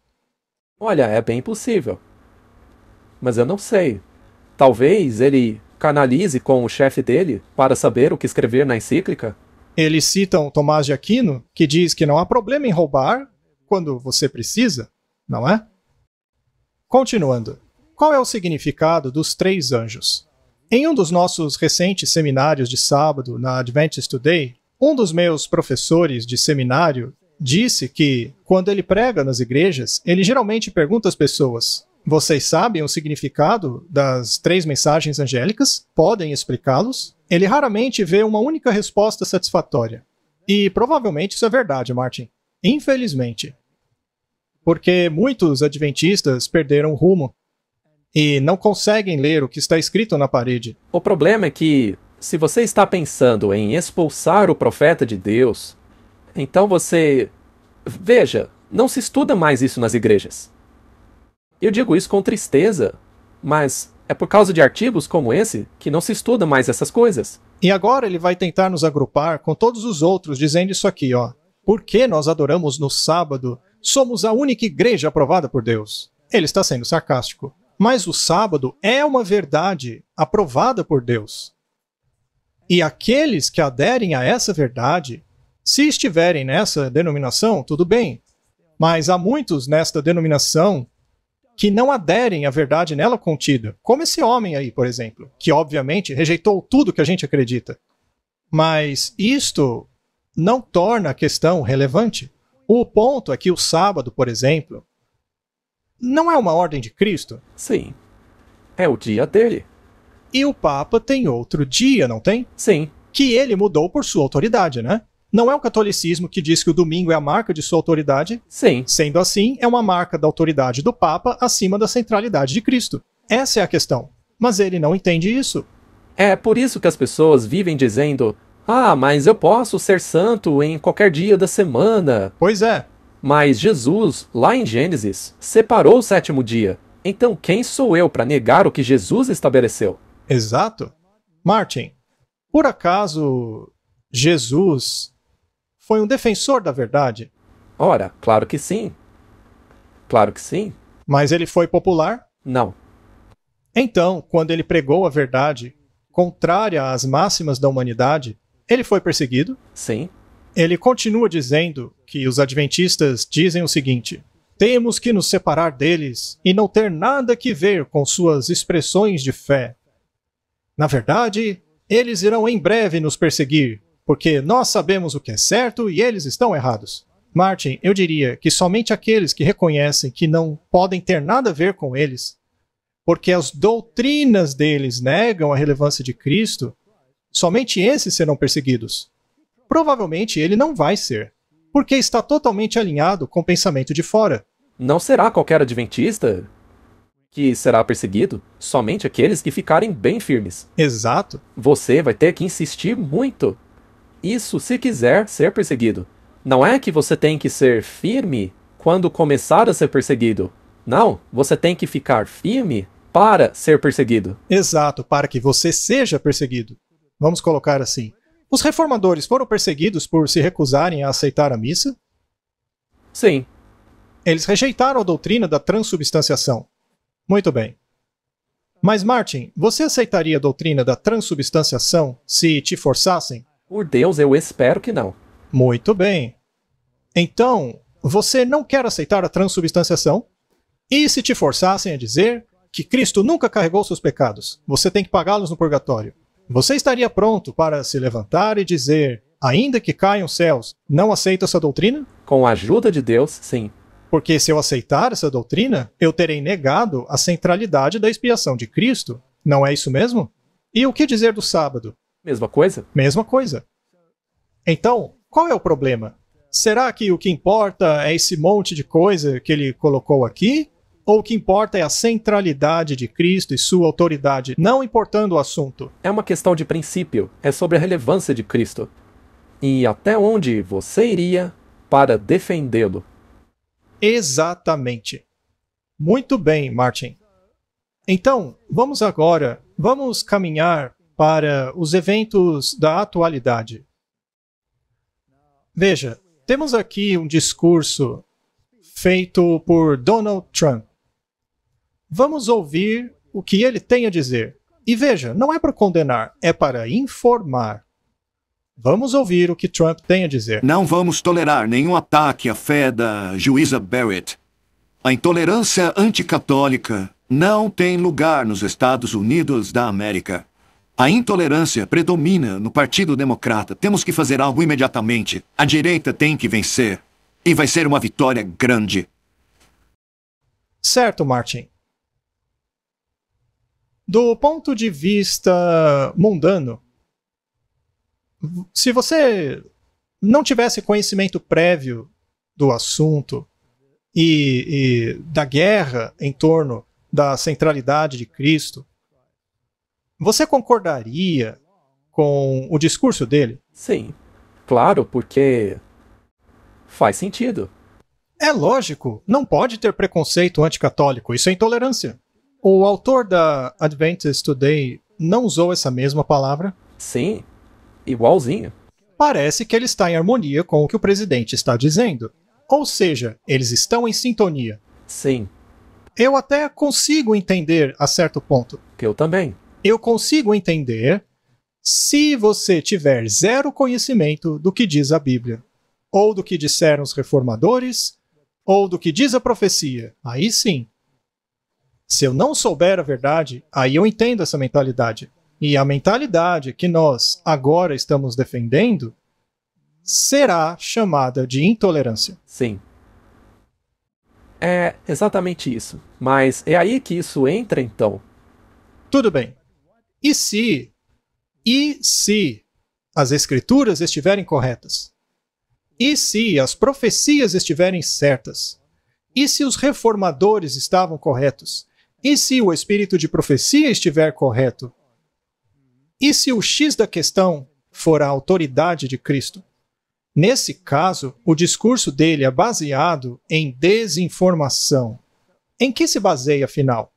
Olha, é bem possível. Mas eu não sei. Talvez ele canalize com o chefe dele para saber o que escrever na encíclica? Eles citam Tomás de Aquino, que diz que não há problema em roubar quando você precisa, não é? Continuando. Qual é o significado dos 3 anjos? Em um dos nossos recentes seminários de sábado na Adventist Today, um dos meus professores de seminário disse que, quando ele prega nas igrejas, ele geralmente pergunta às pessoas: vocês sabem o significado das 3 mensagens angélicas? Podem explicá-los? Ele raramente vê uma única resposta satisfatória. E provavelmente isso é verdade, Martin. Infelizmente. Porque muitos adventistas perderam o rumo. e não conseguem ler o que está escrito na parede. O problema é que, se você está pensando em expulsar o profeta de Deus, então você... Veja, não se estuda mais isso nas igrejas. Eu digo isso com tristeza, mas é por causa de artigos como esse que não se estuda mais essas coisas. E agora ele vai tentar nos agrupar com todos os outros, dizendo isso aqui, ó. Por que nós adoramos no sábado? Somos a única igreja aprovada por Deus. Ele está sendo sarcástico. Mas o sábado é uma verdade aprovada por Deus. E aqueles que aderem a essa verdade, se estiverem nessa denominação, tudo bem. Mas há muitos nesta denominação que não aderem à verdade nela contida. Como esse homem aí, por exemplo, que obviamente rejeitou tudo que a gente acredita. Mas isto não torna a questão relevante. O ponto é que o sábado, por exemplo, não é uma ordem de Cristo. Sim, é o dia dele. E o Papa tem outro dia, não tem? Sim. Que ele mudou por sua autoridade, né? Não é o catolicismo que diz que o domingo é a marca de sua autoridade. Sim. Sendo assim, é uma marca da autoridade do Papa acima da centralidade de Cristo. Essa é a questão. Mas ele não entende isso. É por isso que as pessoas vivem dizendo: ah, mas eu posso ser santo em qualquer dia da semana. Pois é. Mas Jesus, lá em Gênesis, separou o sétimo dia. Então quem sou eu para negar o que Jesus estabeleceu? Exato. Martin, por acaso Jesus foi um defensor da verdade? Ora, claro que sim. Claro que sim. Mas ele foi popular? Não. Então, quando ele pregou a verdade contrária às máximas da humanidade, ele foi perseguido? Sim. Ele continua dizendo que os adventistas dizem o seguinte: temos que nos separar deles e não ter nada que ver com suas expressões de fé. Na verdade, eles irão em breve nos perseguir, porque nós sabemos o que é certo e eles estão errados. Martin, eu diria que somente aqueles que reconhecem que não podem ter nada a ver com eles, porque as doutrinas deles negam a relevância de Cristo, somente esses serão perseguidos. Provavelmente ele não vai ser, porque está totalmente alinhado com o pensamento de fora. Não será qualquer adventista que será perseguido, somente aqueles que ficarem bem firmes. Exato. Você vai ter que insistir muito. Isso se quiser ser perseguido. Não é que você tem que ser firme quando começar a ser perseguido. Não, você tem que ficar firme para ser perseguido. Exato, para que você seja perseguido. Vamos colocar assim. Os reformadores foram perseguidos por se recusarem a aceitar a missa? Sim. Eles rejeitaram a doutrina da transubstanciação. Muito bem. Mas, Martin, você aceitaria a doutrina da transubstanciação se te forçassem? Por Deus, eu espero que não. Muito bem. Então, você não quer aceitar a transubstanciação? E se te forçassem a dizer que Cristo nunca carregou seus pecados, você tem que pagá-los no purgatório? Você estaria pronto para se levantar e dizer, ainda que caiam os céus, não aceito essa doutrina? Com a ajuda de Deus, sim. Porque se eu aceitar essa doutrina, eu terei negado a centralidade da expiação de Cristo. Não é isso mesmo? E o que dizer do sábado? Mesma coisa? Mesma coisa. Então, qual é o problema? Será que o que importa é esse monte de coisa que ele colocou aqui? Ou o que importa é a centralidade de Cristo e sua autoridade, não importando o assunto? É uma questão de princípio. É sobre a relevância de Cristo. E até onde você iria para defendê-lo. Exatamente. Muito bem, Martin. Então, vamos caminhar para os eventos da atualidade. Veja, temos aqui um discurso feito por Donald Trump. Vamos ouvir o que ele tem a dizer. E veja, não é para condenar, é para informar. Vamos ouvir o que Trump tem a dizer. Não vamos tolerar nenhum ataque à fé da juíza Barrett. A intolerância anticatólica não tem lugar nos Estados Unidos da América. A intolerância predomina no Partido Democrata. Temos que fazer algo imediatamente. A direita tem que vencer. E vai ser uma vitória grande. Certo, Martin. Do ponto de vista mundano, se você não tivesse conhecimento prévio do assunto e da guerra em torno da centralidade de Cristo, você concordaria com o discurso dele? Sim, claro, porque faz sentido. É lógico, não pode ter preconceito anticatólico, isso é intolerância. O autor da Adventist Today não usou essa mesma palavra? Sim, igualzinho. Parece que ele está em harmonia com o que o presidente está dizendo. Ou seja, eles estão em sintonia. Sim, Eu até consigo entender a certo ponto. eu também. Eu consigo entender se você tiver zero conhecimento do que diz a Bíblia, ou do que disseram os reformadores, ou do que diz a profecia. Aí sim. Se eu não souber a verdade, aí eu entendo essa mentalidade. E a mentalidade que nós agora estamos defendendo será chamada de intolerância. Sim. É exatamente isso. Mas é aí que isso entra, então. Tudo bem. E se as escrituras estiverem corretas? E se as profecias estiverem certas? E se os reformadores estavam corretos? E se o espírito de profecia estiver correto? E se o X da questão for a autoridade de Cristo? Nesse caso, o discurso dele é baseado em desinformação. Em que se baseia, afinal?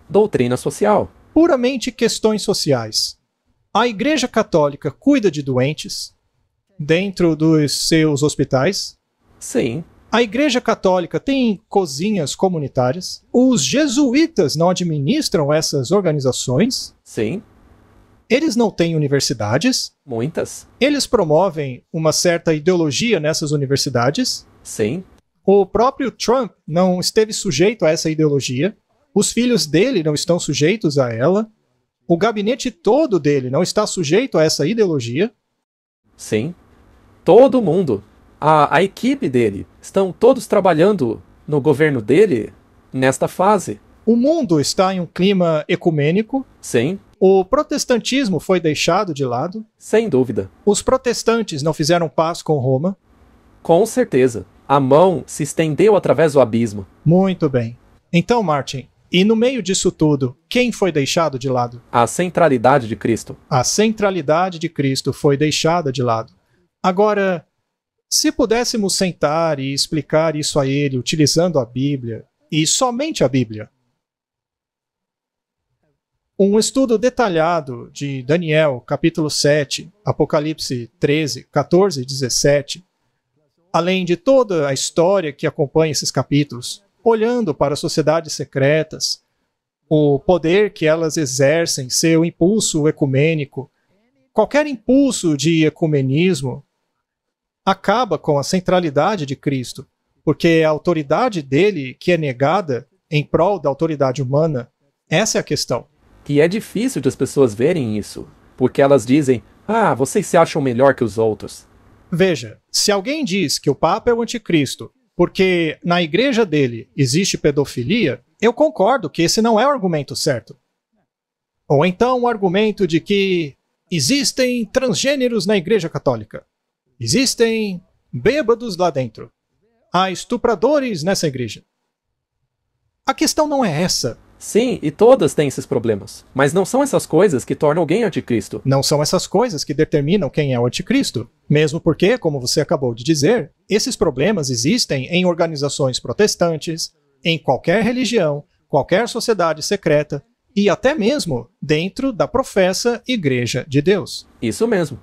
Doutrina social. Puramente questões sociais. A Igreja Católica cuida de doentes dentro dos seus hospitais. Sim, A Igreja Católica tem cozinhas comunitárias. Os jesuítas não administram essas organizações. sim, Eles não têm universidades. muitas. Eles promovem uma certa ideologia nessas universidades. Sim, O próprio Trump não esteve sujeito a essa ideologia. Os filhos dele não estão sujeitos a ela. O gabinete todo dele não está sujeito a essa ideologia. sim. Todo mundo. A equipe dele. Estão todos trabalhando no governo dele nesta fase. O mundo está em um clima ecumênico. Sim, O protestantismo foi deixado de lado. sem dúvida. Os protestantes não fizeram paz com Roma. Com certeza. A mão se estendeu através do abismo. Muito bem. Então, Martin, e no meio disso tudo, quem foi deixado de lado? A centralidade de Cristo. A centralidade de Cristo foi deixada de lado. Agora, se pudéssemos sentar e explicar isso a ele utilizando a Bíblia, e somente a Bíblia. Um estudo detalhado de Daniel, capítulo 7, Apocalipse 13, 14 e 17, além de toda a história que acompanha esses capítulos, olhando para as sociedades secretas, o poder que elas exercem, seu impulso ecumênico, qualquer impulso de ecumenismo acaba com a centralidade de Cristo, porque a autoridade dele que é negada em prol da autoridade humana, essa é a questão. E é difícil de as pessoas verem isso, porque elas dizem: ah, vocês se acham melhor que os outros. Veja, se alguém diz que o Papa é o anticristo porque na igreja dele existe pedofilia, eu concordo que esse não é o argumento certo. Ou então o argumento de que existem transgêneros na igreja católica. Existem bêbados lá dentro. Há estupradores nessa igreja. A questão não é essa. Sim, e todas têm esses problemas. Mas não são essas coisas que tornam alguém anticristo. Não são essas coisas que determinam quem é o anticristo. Mesmo porque, como você acabou de dizer, esses problemas existem em organizações protestantes, em qualquer religião, qualquer sociedade secreta e até mesmo dentro da professa Igreja de Deus. Isso mesmo.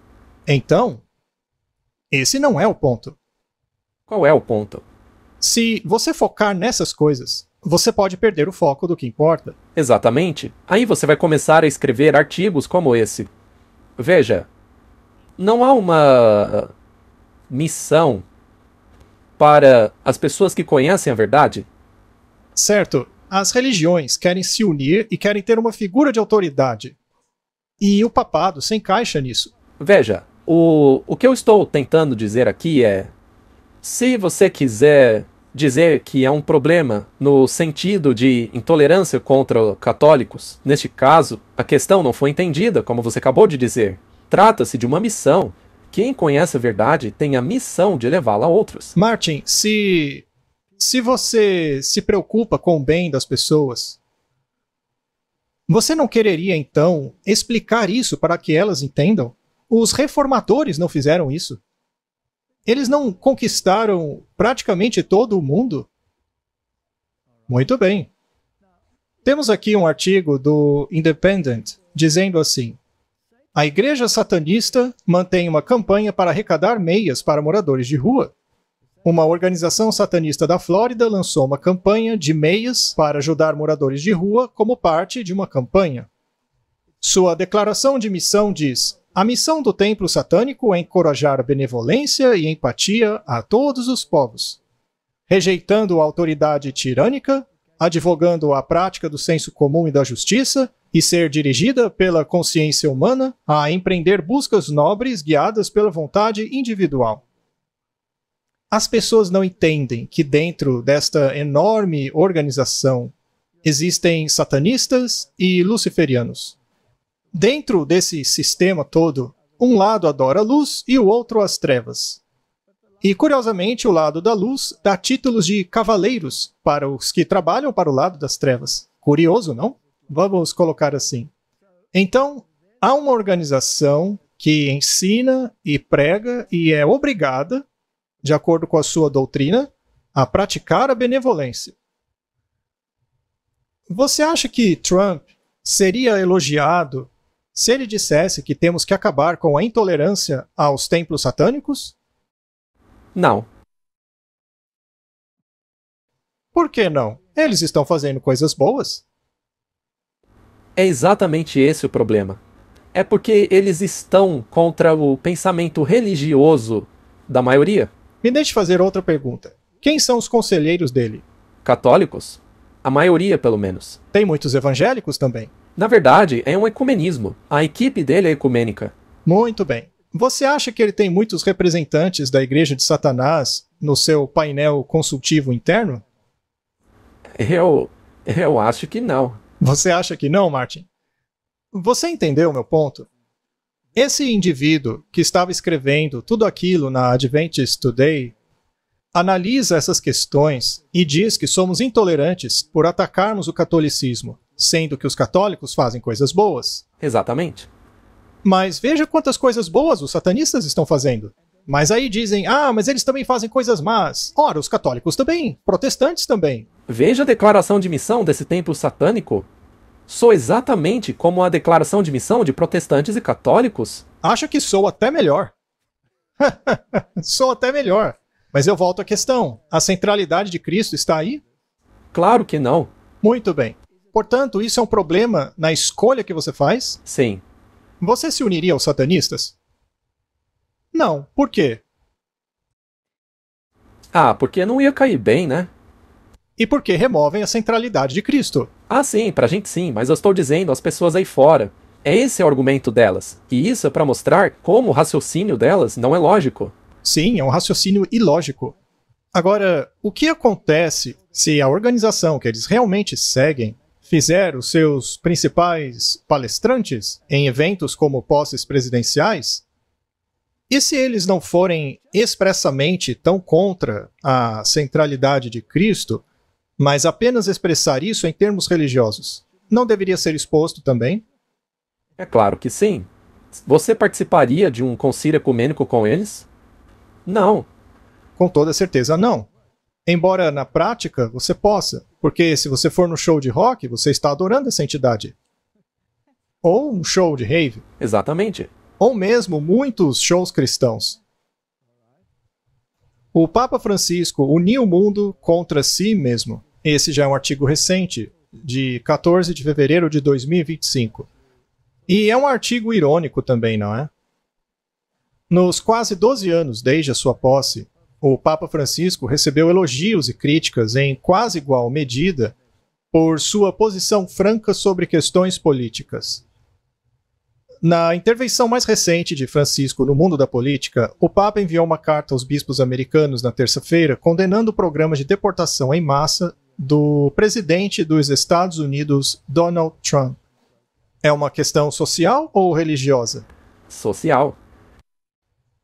Então, esse não é o ponto. Qual é o ponto? Se você focar nessas coisas, você pode perder o foco do que importa. Exatamente. Aí você vai começar a escrever artigos como esse. Veja, não há uma missão para as pessoas que conhecem a verdade? Certo, as religiões querem se unir e querem ter uma figura de autoridade. E o papado se encaixa nisso. Veja, o que eu estou tentando dizer aqui é: se você quiser dizer que é um problema no sentido de intolerância contra católicos, neste caso, a questão não foi entendida, como você acabou de dizer. Trata-se de uma missão. Quem conhece a verdade tem a missão de levá-la a outros. Martin, se se você se preocupa com o bem das pessoas, você não quereria, então, explicar isso para que elas entendam? Os reformadores não fizeram isso. Eles não conquistaram praticamente todo o mundo? Muito bem. Temos aqui um artigo do Independent dizendo assim: a igreja satanista mantém uma campanha para arrecadar meias para moradores de rua. Uma organização satanista da Flórida lançou uma campanha de meias para ajudar moradores de rua como parte de uma campanha. Sua declaração de missão diz: a missão do templo satânico é encorajar a benevolência e empatia a todos os povos, rejeitando a autoridade tirânica, advogando a prática do senso comum e da justiça, e ser dirigida pela consciência humana a empreender buscas nobres guiadas pela vontade individual. As pessoas não entendem que dentro desta enorme organização existem satanistas e luciferianos. Dentro desse sistema todo, um lado adora a luz e o outro as trevas. E, curiosamente, o lado da luz dá títulos de cavaleiros para os que trabalham para o lado das trevas. Curioso, não? Vamos colocar assim. Então, há uma organização que ensina e prega e é obrigada, de acordo com a sua doutrina, a praticar a benevolência. Você acha que Trump seria elogiado se ele dissesse que temos que acabar com a intolerância aos templos satânicos? Não. Por que não? Eles estão fazendo coisas boas. É exatamente esse o problema. É porque eles estão contra o pensamento religioso da maioria. Me deixe fazer outra pergunta. Quem são os conselheiros dele? Católicos? A maioria, pelo menos. Tem muitos evangélicos também. Na verdade, é um ecumenismo. A equipe dele é ecumênica. Muito bem. Você acha que ele tem muitos representantes da Igreja de Satanás no seu painel consultivo interno? Eu acho que não. Você acha que não, Martin? Você entendeu o meu ponto? Esse indivíduo que estava escrevendo tudo aquilo na Adventist Today analisa essas questões e diz que somos intolerantes por atacarmos o catolicismo, sendo que os católicos fazem coisas boas. Exatamente. Mas veja quantas coisas boas os satanistas estão fazendo. Mas aí dizem, mas eles também fazem coisas más. Ora, os católicos também, protestantes também. Veja a declaração de missão desse templo satânico. Sou exatamente como a declaração de missão de protestantes e católicos. Acho que sou até melhor. Sou até melhor. Mas eu volto à questão. A centralidade de Cristo está aí? Claro que não. Muito bem. Portanto, isso é um problema na escolha que você faz? Sim. Você se uniria aos satanistas? Não. Por quê? Porque não ia cair bem, né? E porque removem a centralidade de Cristo. Sim, pra gente sim, mas eu estou dizendo às pessoas aí fora. Esse é o argumento delas. E isso é pra mostrar como o raciocínio delas não é lógico. Sim, é um raciocínio ilógico. Agora, o que acontece se a organização que eles realmente seguem fizer os seus principais palestrantes em eventos como posses presidenciais? E se eles não forem expressamente tão contra a centralidade de Cristo, mas apenas expressar isso em termos religiosos, não deveria ser exposto também? É claro que sim. Você participaria de um concílio ecumênico com eles? Não. Com toda certeza não. Embora na prática você possa, porque se você for no show de rock, você está adorando essa entidade. Ou um show de rave. Exatamente. Ou mesmo muitos shows cristãos. O Papa Francisco uniu o mundo contra si mesmo. Esse já é um artigo recente, de 14 de fevereiro de 2025. E é um artigo irônico também, não é? Nos quase 12 anos desde a sua posse, o Papa Francisco recebeu elogios e críticas em quase igual medida por sua posição franca sobre questões políticas. Na intervenção mais recente de Francisco no mundo da política, o Papa enviou uma carta aos bispos americanos na terça-feira condenando o programa de deportação em massa do presidente dos Estados Unidos, Donald Trump. É uma questão social ou religiosa? Social.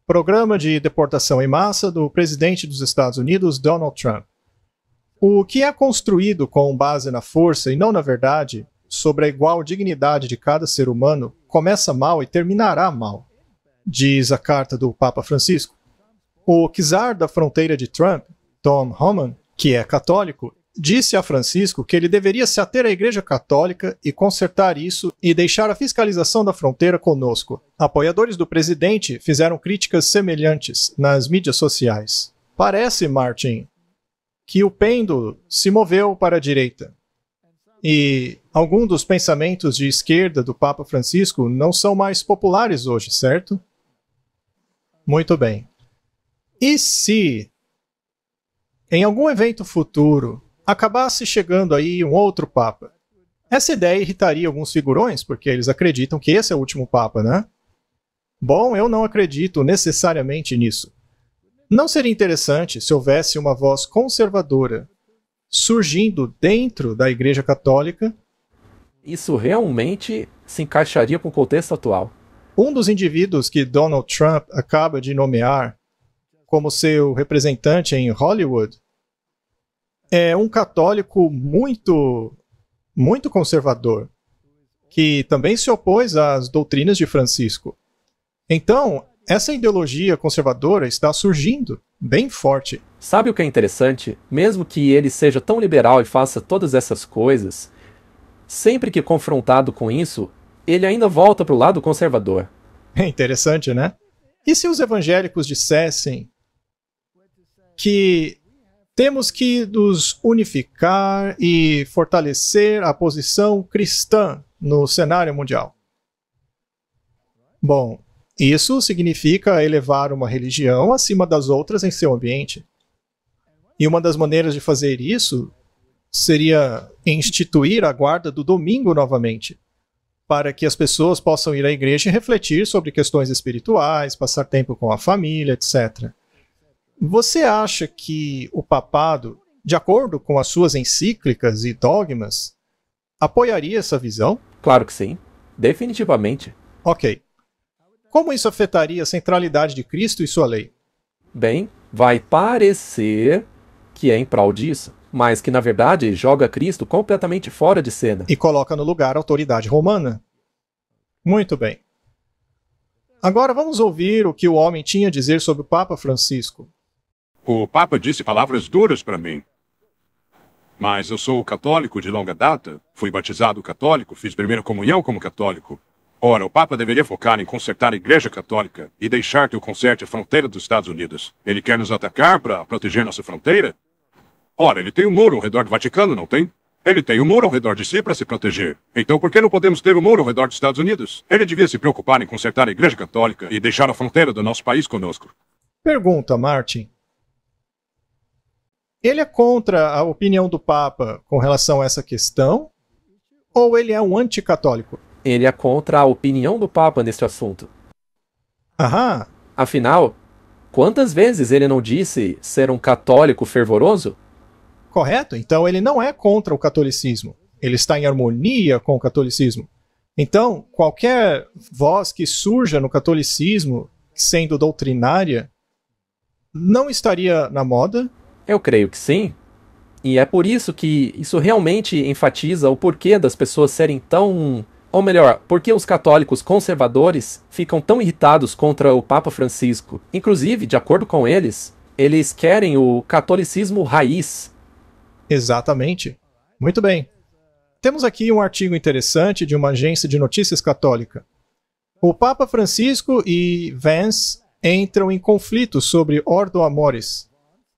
Programa de deportação em massa do presidente dos Estados Unidos, Donald Trump. O que é construído com base na força e não na verdade, sobre a igual dignidade de cada ser humano, começa mal e terminará mal, diz a carta do Papa Francisco. O czar da fronteira de Trump, Tom Homan, que é católico, disse a Francisco que ele deveria se ater à Igreja Católica e consertar isso e deixar a fiscalização da fronteira conosco. Apoiadores do presidente fizeram críticas semelhantes nas mídias sociais. Parece, Martin, que o pêndulo se moveu para a direita. E alguns dos pensamentos de esquerda do Papa Francisco não são mais populares hoje, certo? Muito bem. E se, em algum evento futuro, acabasse chegando aí um outro Papa? Essa ideia irritaria alguns figurões, porque eles acreditam que esse é o último Papa, né? Bom, eu não acredito necessariamente nisso. Não seria interessante se houvesse uma voz conservadora surgindo dentro da Igreja Católica? Isso realmente se encaixaria com o contexto atual. Um dos indivíduos que Donald Trump acaba de nomear como seu representante em Hollywood é um católico muito conservador, que também se opôs às doutrinas de Francisco. Então, essa ideologia conservadora está surgindo bem forte. Sabe o que é interessante? Mesmo que ele seja tão liberal e faça todas essas coisas, sempre que confrontado com isso, ele ainda volta para o lado conservador. É interessante, né? E se os evangélicos dissessem que temos que nos unificar e fortalecer a posição cristã no cenário mundial? Bom, isso significa elevar uma religião acima das outras em seu ambiente. E uma das maneiras de fazer isso seria instituir a guarda do domingo novamente, para que as pessoas possam ir à igreja e refletir sobre questões espirituais, passar tempo com a família, etc. Você acha que o papado, de acordo com as suas encíclicas e dogmas, apoiaria essa visão? Claro que sim. Definitivamente. Ok. Como isso afetaria a centralidade de Cristo e sua lei? Bem, vai parecer que é em prol disso, mas que na verdade joga Cristo completamente fora de cena. E coloca no lugar a autoridade romana. Muito bem. Agora vamos ouvir o que o homem tinha a dizer sobre o Papa Francisco. O Papa disse palavras duras para mim. Mas eu sou católico de longa data, fui batizado católico, fiz primeira comunhão como católico. Ora, o Papa deveria focar em consertar a Igreja Católica e deixar que eu conserte a fronteira dos Estados Unidos. Ele quer nos atacar para proteger nossa fronteira? Ora, ele tem um muro ao redor do Vaticano, não tem? Ele tem um muro ao redor de si para se proteger. Então por que não podemos ter um muro ao redor dos Estados Unidos? Ele devia se preocupar em consertar a Igreja Católica e deixar a fronteira do nosso país conosco. Pergunta, Martin. Ele é contra a opinião do Papa com relação a essa questão? Ou ele é um anticatólico? Ele é contra a opinião do Papa neste assunto. Aham. Afinal, quantas vezes ele não disse ser um católico fervoroso? Correto? Então ele não é contra o catolicismo. Ele está em harmonia com o catolicismo. Então, qualquer voz que surja no catolicismo, sendo doutrinária, não estaria na moda? Eu creio que sim. E é por isso que isso realmente enfatiza o porquê das pessoas serem tão... Ou melhor, por que os católicos conservadores ficam tão irritados contra o Papa Francisco. Inclusive, de acordo com eles querem o catolicismo raiz. Exatamente. Muito bem. Temos aqui um artigo interessante de uma agência de notícias católica. O Papa Francisco e Vance entram em conflito sobre Ordo Amoris.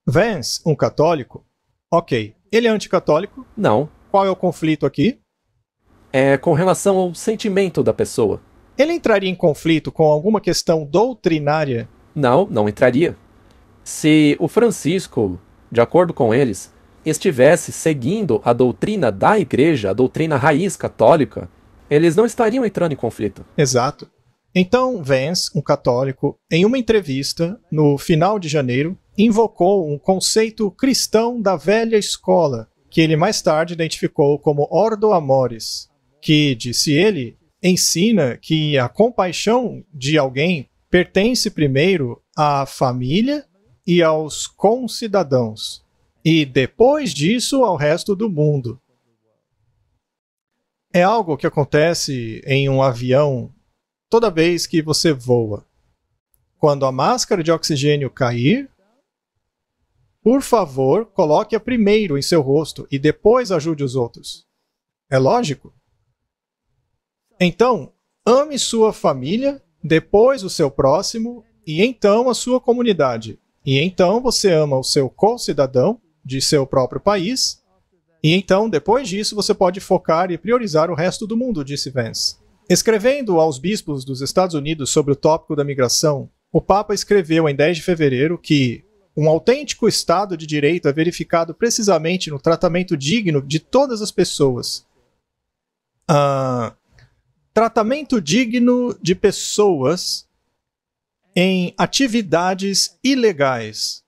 Vance, um católico? Ok. Ele é anticatólico? Não. Qual é o conflito aqui? É com relação ao sentimento da pessoa. Ele entraria em conflito com alguma questão doutrinária? Não, não entraria. Se o Francisco, de acordo com eles, estivesse seguindo a doutrina da igreja, a doutrina raiz católica, eles não estariam entrando em conflito. Exato. Então, Vance, um católico, em uma entrevista, no final de janeiro, invocou um conceito cristão da velha escola, que ele mais tarde identificou como Ordo Amoris, que, disse ele, ensina que a compaixão de alguém pertence primeiro à família e aos concidadãos. E depois disso, ao resto do mundo. É algo que acontece em um avião toda vez que você voa. Quando a máscara de oxigênio cair, por favor, coloque-a primeiro em seu rosto e depois ajude os outros. É lógico? Então, ame sua família, depois o seu próximo e então a sua comunidade. E então você ama o seu co-cidadão de seu próprio país. E então, depois disso, você pode focar e priorizar o resto do mundo, disse Vance. Escrevendo aos bispos dos Estados Unidos sobre o tópico da migração, o Papa escreveu em 10 de fevereiro que um autêntico Estado de Direito é verificado precisamente no tratamento digno de todas as pessoas. Tratamento digno de pessoas em atividades ilegais,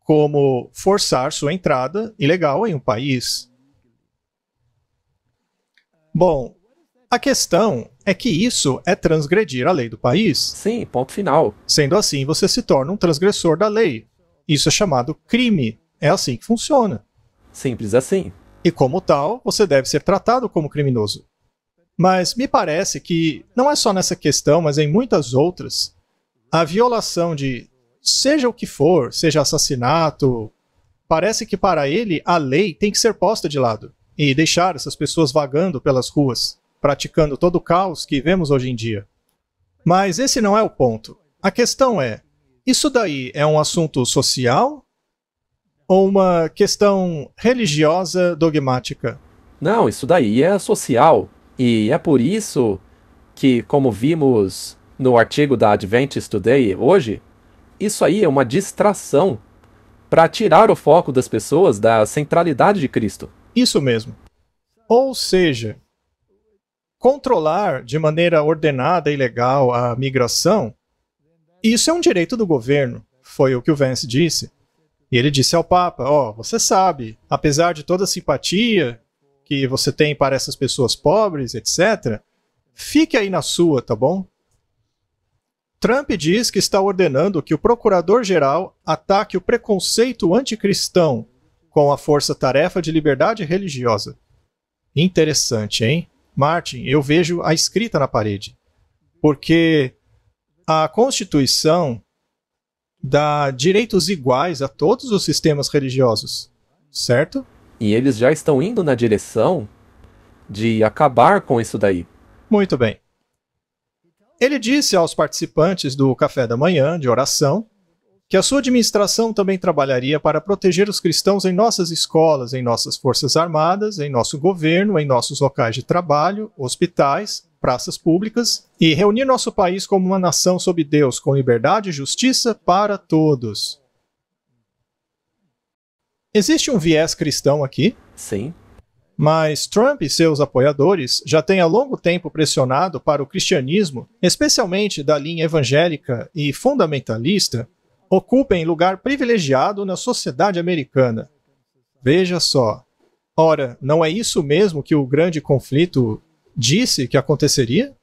como forçar sua entrada ilegal em um país. Bom, a questão é que isso é transgredir a lei do país. Sim, ponto final. Sendo assim, você se torna um transgressor da lei. Isso é chamado crime. É assim que funciona. Simples assim. E como tal, você deve ser tratado como criminoso. Mas me parece que, não é só nessa questão, mas em muitas outras, a violação de seja o que for, seja assassinato, parece que para ele a lei tem que ser posta de lado e deixar essas pessoas vagando pelas ruas, praticando todo o caos que vemos hoje em dia. Mas esse não é o ponto. A questão é, isso daí é um assunto social ou uma questão religiosa dogmática? Não, isso daí é social. E é por isso que, como vimos no artigo da Adventist Today hoje, isso aí é uma distração para tirar o foco das pessoas da centralidade de Cristo. Isso mesmo. Ou seja, controlar de maneira ordenada e legal a migração, isso é um direito do governo, foi o que o Vance disse. E ele disse ao Papa, você sabe, apesar de toda a simpatia que você tem para essas pessoas pobres, etc., fique aí na sua, tá bom? Trump diz que está ordenando que o procurador-geral ataque o preconceito anticristão com a força-tarefa de liberdade religiosa. Interessante, hein? Martin, eu vejo a escrita na parede. Porque a Constituição dá direitos iguais a todos os sistemas religiosos, certo? E eles já estão indo na direção de acabar com isso daí. Muito bem. Ele disse aos participantes do café da manhã de oração que a sua administração também trabalharia para proteger os cristãos em nossas escolas, em nossas forças armadas, em nosso governo, em nossos locais de trabalho, hospitais, praças públicas e reunir nosso país como uma nação sob Deus, com liberdade e justiça para todos. Existe um viés cristão aqui? Sim. Mas Trump e seus apoiadores já têm há longo tempo pressionado para o cristianismo, especialmente da linha evangélica e fundamentalista, ocupem lugar privilegiado na sociedade americana. Veja só. Ora, não é isso mesmo que o grande conflito disse que aconteceria?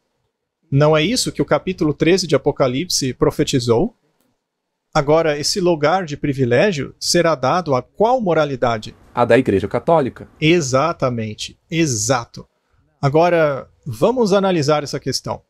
Não é isso que o capítulo 13 de Apocalipse profetizou? Agora, esse lugar de privilégio será dado a qual moralidade? A da Igreja Católica. Exatamente. Exato. Agora, vamos analisar essa questão.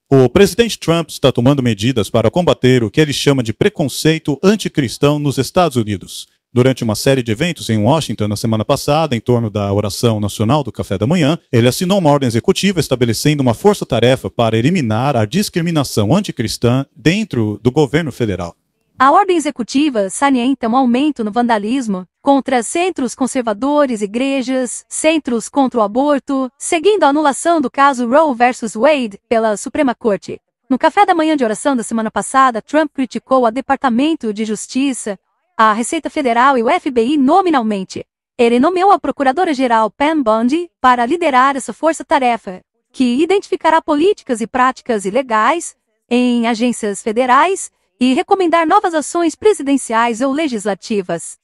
O presidente Trump está tomando medidas para combater o que ele chama de preconceito anticristão nos Estados Unidos. Durante uma série de eventos em Washington na semana passada, em torno da oração nacional do café da manhã, ele assinou uma ordem executiva estabelecendo uma força-tarefa para eliminar a discriminação anticristã dentro do governo federal. A ordem executiva salienta um aumento no vandalismo contra centros conservadores, igrejas, centros contra o aborto, seguindo a anulação do caso Roe vs. Wade pela Suprema Corte. No café da manhã de oração da semana passada, Trump criticou o Departamento de Justiça, a Receita Federal e o FBI nominalmente. Ele nomeou a Procuradora-Geral Pam Bondi para liderar essa força-tarefa, que identificará políticas e práticas ilegais em agências federais e recomendar novas ações presidenciais ou legislativas.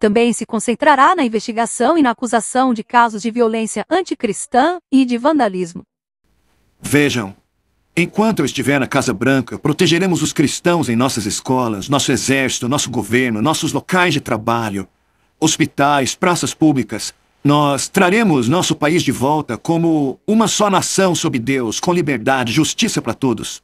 Também se concentrará na investigação e na acusação de casos de violência anticristã e de vandalismo. Vejam, Enquanto eu estiver na Casa Branca, protegeremos os cristãos em nossas escolas, nosso exército, nosso governo, nossos locais de trabalho, hospitais, praças públicas. Nós traremos nosso país de volta como uma só nação sob Deus, com liberdade e justiça para todos.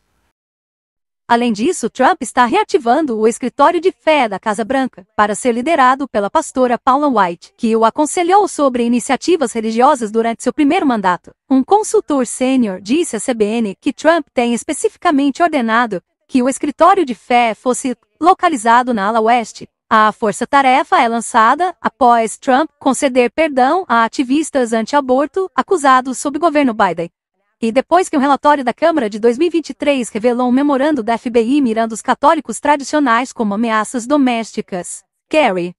Além disso, Trump está reativando o escritório de fé da Casa Branca, para ser liderado pela pastora Paula White, que o aconselhou sobre iniciativas religiosas durante seu primeiro mandato. Um consultor sênior disse à CBN que Trump tem especificamente ordenado que o escritório de fé fosse localizado na ala oeste. A força-tarefa é lançada após Trump conceder perdão a ativistas anti-aborto acusados sob o governo Biden. E depois que um relatório da Câmara de 2023 revelou um memorando da FBI mirando os católicos tradicionais como ameaças domésticas. Kerry.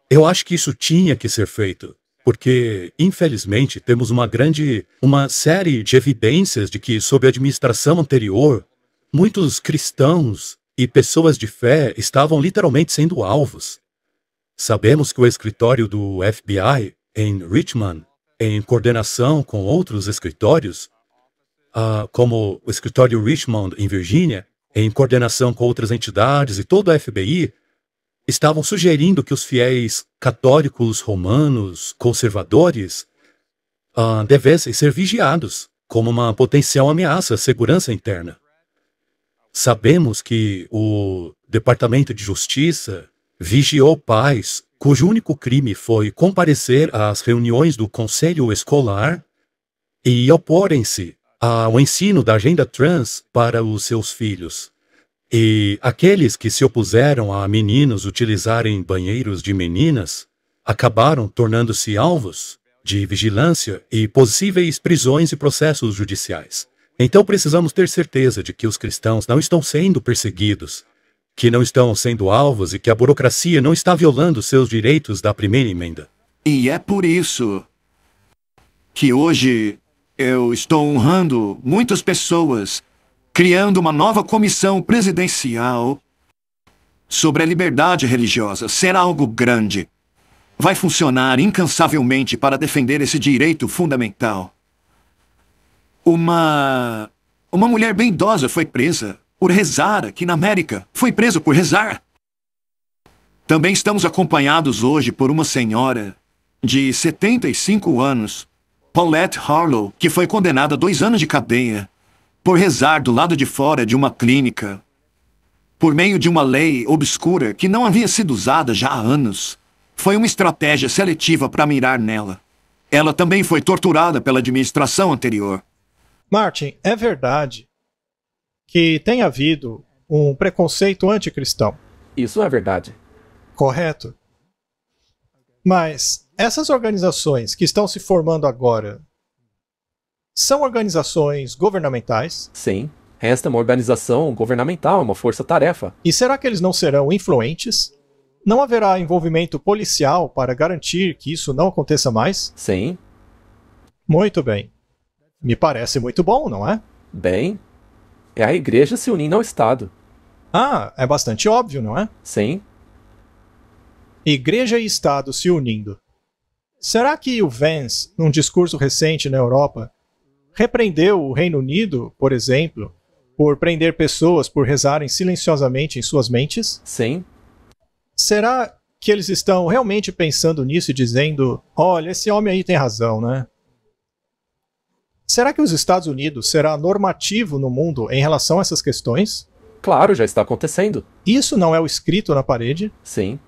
Eu acho que isso tinha que ser feito, porque, infelizmente, temos uma série de evidências de que, sob a administração anterior, muitos cristãos e pessoas de fé estavam literalmente sendo alvos. Sabemos que o escritório do FBI em Richmond, em coordenação com outros escritórios, como o escritório Richmond em Virgínia, em coordenação com outras entidades e todo o FBI, estavam sugerindo que os fiéis católicos romanos conservadores devessem ser vigiados como uma potencial ameaça à segurança interna. Sabemos que o Departamento de Justiça vigiou pais cujo único crime foi comparecer às reuniões do conselho escolar e oporem-se ao ensino da agenda trans para os seus filhos. E aqueles que se opuseram a meninos utilizarem banheiros de meninas acabaram tornando-se alvos de vigilância e possíveis prisões e processos judiciais. Então precisamos ter certeza de que os cristãos não estão sendo perseguidos, que não estão sendo alvos e que a burocracia não está violando seus direitos da primeira emenda. E é por isso que hoje eu estou honrando muitas pessoas, criando uma nova comissão presidencial sobre a liberdade religiosa. Será algo grande. Vai funcionar incansavelmente para defender esse direito fundamental. Uma mulher bem idosa foi presa por rezar aqui na América. Foi presa por rezar. Também estamos acompanhados hoje por uma senhora de 75 anos, Paulette Harlow, que foi condenada a 2 anos de cadeia por rezar do lado de fora de uma clínica, por meio de uma lei obscura que não havia sido usada já há anos. Foi uma estratégia seletiva para mirar nela. Ela também foi torturada pela administração anterior. Martin, é verdade que tem havido um preconceito anticristão. Isso é verdade. Correto? Mas essas organizações que estão se formando agora são organizações governamentais? Sim. Esta é uma organização governamental, uma força-tarefa. E será que eles não serão influentes? Não haverá envolvimento policial para garantir que isso não aconteça mais? Sim. Muito bem. Me parece muito bom, não é? Bem, é a igreja se unindo ao Estado. Ah, é bastante óbvio, não é? Sim. Igreja e Estado se unindo. Será que o Vance, num discurso recente na Europa, repreendeu o Reino Unido, por exemplo, por prender pessoas por rezarem silenciosamente em suas mentes? Sim. Será que eles estão realmente pensando nisso e dizendo: olha, esse homem aí tem razão, né? Será que os Estados Unidos será normativo no mundo em relação a essas questões? Claro, já está acontecendo. Isso não é o escrito na parede? Sim.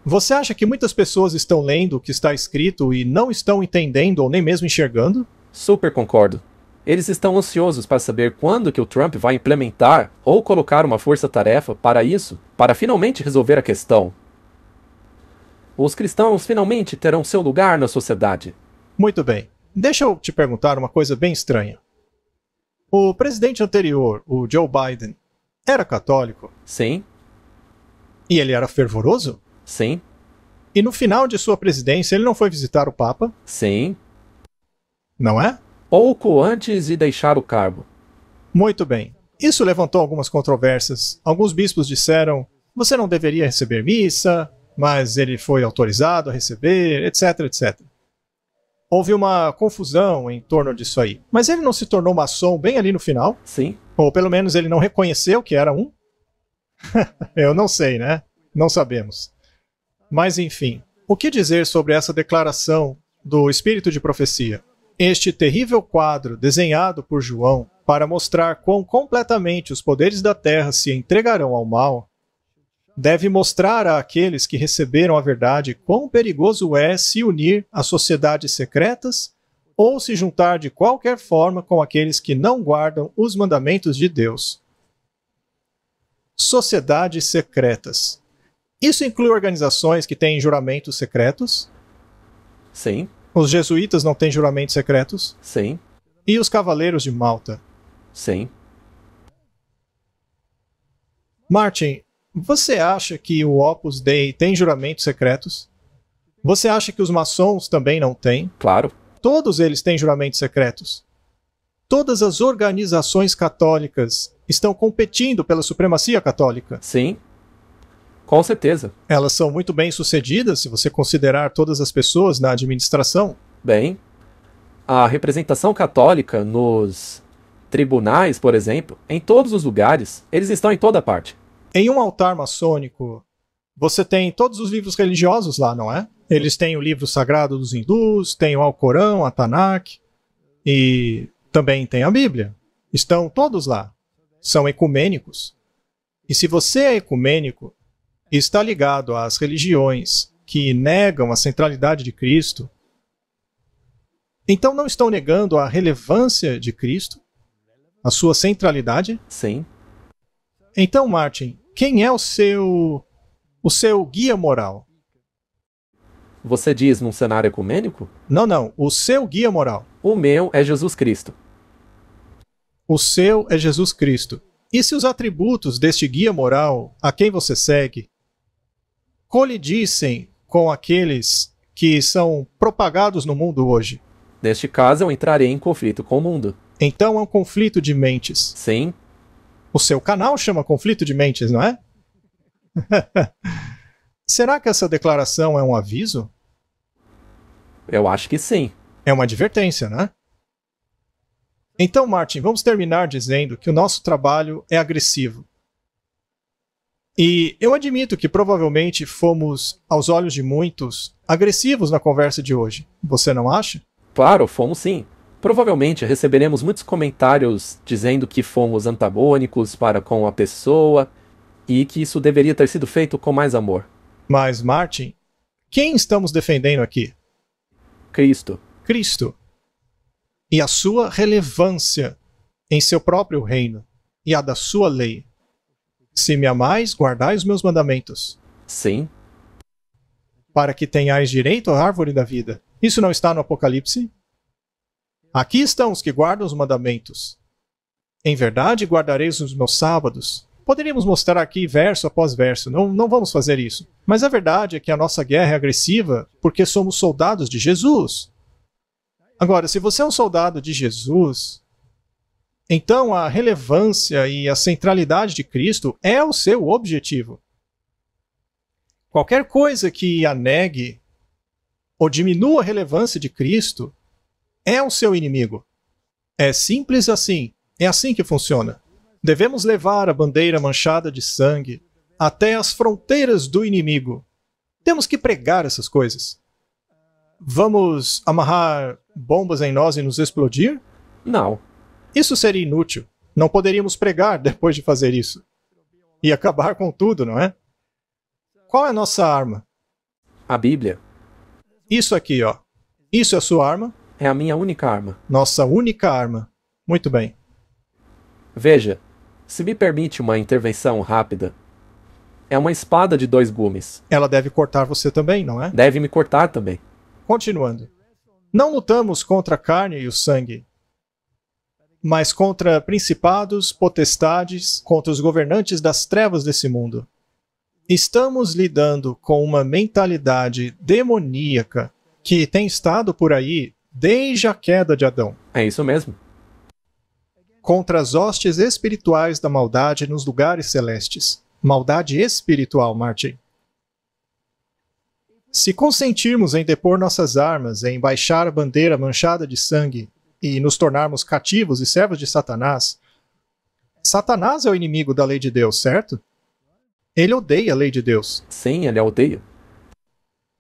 Você acha que muitas pessoas estão lendo o que está escrito e não estão entendendo ou nem mesmo enxergando? Super concordo. Eles estão ansiosos para saber quando que o Trump vai implementar ou colocar uma força-tarefa para isso, para finalmente resolver a questão. Os cristãos finalmente terão seu lugar na sociedade. Muito bem. Deixa eu te perguntar uma coisa bem estranha. O presidente anterior, o Joe Biden, era católico? Sim. E ele era fervoroso? Sim. E no final de sua presidência ele não foi visitar o Papa? Sim. Não é? Pouco antes de deixar o cargo. Muito bem. Isso levantou algumas controvérsias. Alguns bispos disseram: você não deveria receber missa, mas ele foi autorizado a receber, etc, etc. houve uma confusão em torno disso aí. Mas ele não se tornou maçom bem ali no final? Sim. Ou pelo menos ele não reconheceu que era um? Eu não sei, né? Não sabemos. Mas enfim, o que dizer sobre essa declaração do espírito de profecia? Este terrível quadro desenhado por João para mostrar quão completamente os poderes da terra se entregarão ao mal, deve mostrar àqueles que receberam a verdade quão perigoso é se unir a sociedades secretas ou se juntar de qualquer forma com aqueles que não guardam os mandamentos de Deus. Sociedades secretas. Isso inclui organizações que têm juramentos secretos? Sim. Os jesuítas não têm juramentos secretos? Sim. E os cavaleiros de Malta? Sim. Martin, você acha que o Opus Dei tem juramentos secretos? Você acha que os maçons também não têm? Claro. Todos eles têm juramentos secretos. Todas as organizações católicas estão competindo pela supremacia católica. Sim. Com certeza. Elas são muito bem sucedidas, se você considerar todas as pessoas na administração. Bem, a representação católica nos tribunais, por exemplo, em todos os lugares, eles estão em toda parte. Em um altar maçônico, você tem todos os livros religiosos lá, não é? Eles têm o livro sagrado dos hindus, tem o Alcorão, a Tanakh, e também tem a Bíblia. Estão todos lá. São ecumênicos. E se você é ecumênico e está ligado às religiões que negam a centralidade de Cristo, então não estão negando a relevância de Cristo, a sua centralidade? Sim. Então, Martin, quem é o seu guia moral? Você diz num cenário ecumênico? Não, o seu guia moral. O meu é Jesus Cristo. O seu é Jesus Cristo. E se os atributos deste guia moral, a quem você segue, colidissem com aqueles que são propagados no mundo hoje? Neste caso, eu entrarei em conflito com o mundo. Então é um conflito de mentes. Sim. O seu canal chama conflito de mentes, não é? Será que essa declaração é um aviso? Eu acho que sim. É uma advertência, né? Então, Martin, vamos terminar dizendo que o nosso trabalho é agressivo. E eu admito que provavelmente fomos, aos olhos de muitos, agressivos na conversa de hoje. Você não acha? Claro, fomos sim. Provavelmente receberemos muitos comentários dizendo que fomos antagônicos para com a pessoa e que isso deveria ter sido feito com mais amor. Mas, Martin, quem estamos defendendo aqui? Cristo. Cristo. E a sua relevância em seu próprio reino e a da sua lei. Se me amais, guardai os meus mandamentos. Sim. Para que tenhais direito à árvore da vida. Isso não está no Apocalipse? Aqui estão os que guardam os mandamentos. Em verdade, guardareis os meus sábados. Poderíamos mostrar aqui verso após verso, não vamos fazer isso. Mas a verdade é que a nossa guerra é agressiva porque somos soldados de Jesus. Agora, se você é um soldado de Jesus, então a relevância e a centralidade de Cristo é o seu objetivo. Qualquer coisa que a negue ou diminua a relevância de Cristo é o seu inimigo. É simples assim. É assim que funciona. Devemos levar a bandeira manchada de sangue até as fronteiras do inimigo. Temos que pregar essas coisas. Vamos amarrar bombas em nós e nos explodir? Não. Isso seria inútil. Não poderíamos pregar depois de fazer isso. E acabar com tudo, não é? Qual é a nossa arma? A Bíblia Isso aqui, ó. Isso é a sua arma? é a minha única arma. Nossa única arma. Muito bem. Veja, se me permite uma intervenção rápida, é uma espada de 2 gumes. Ela deve cortar você também, não é? Deve me cortar também. Continuando. Não lutamos contra a carne e o sangue, mas contra principados, potestades, contra os governantes das trevas desse mundo. Estamos lidando com uma mentalidade demoníaca que tem estado por aí desde a queda de Adão. É isso mesmo. Contra as hostes espirituais da maldade nos lugares celestes. Maldade espiritual, Martin. Se consentirmos em depor nossas armas, em baixar a bandeira manchada de sangue e nos tornarmos cativos e servos de Satanás, Satanás é o inimigo da lei de Deus, certo? Ele odeia a lei de Deus. Sim, ele a odeia.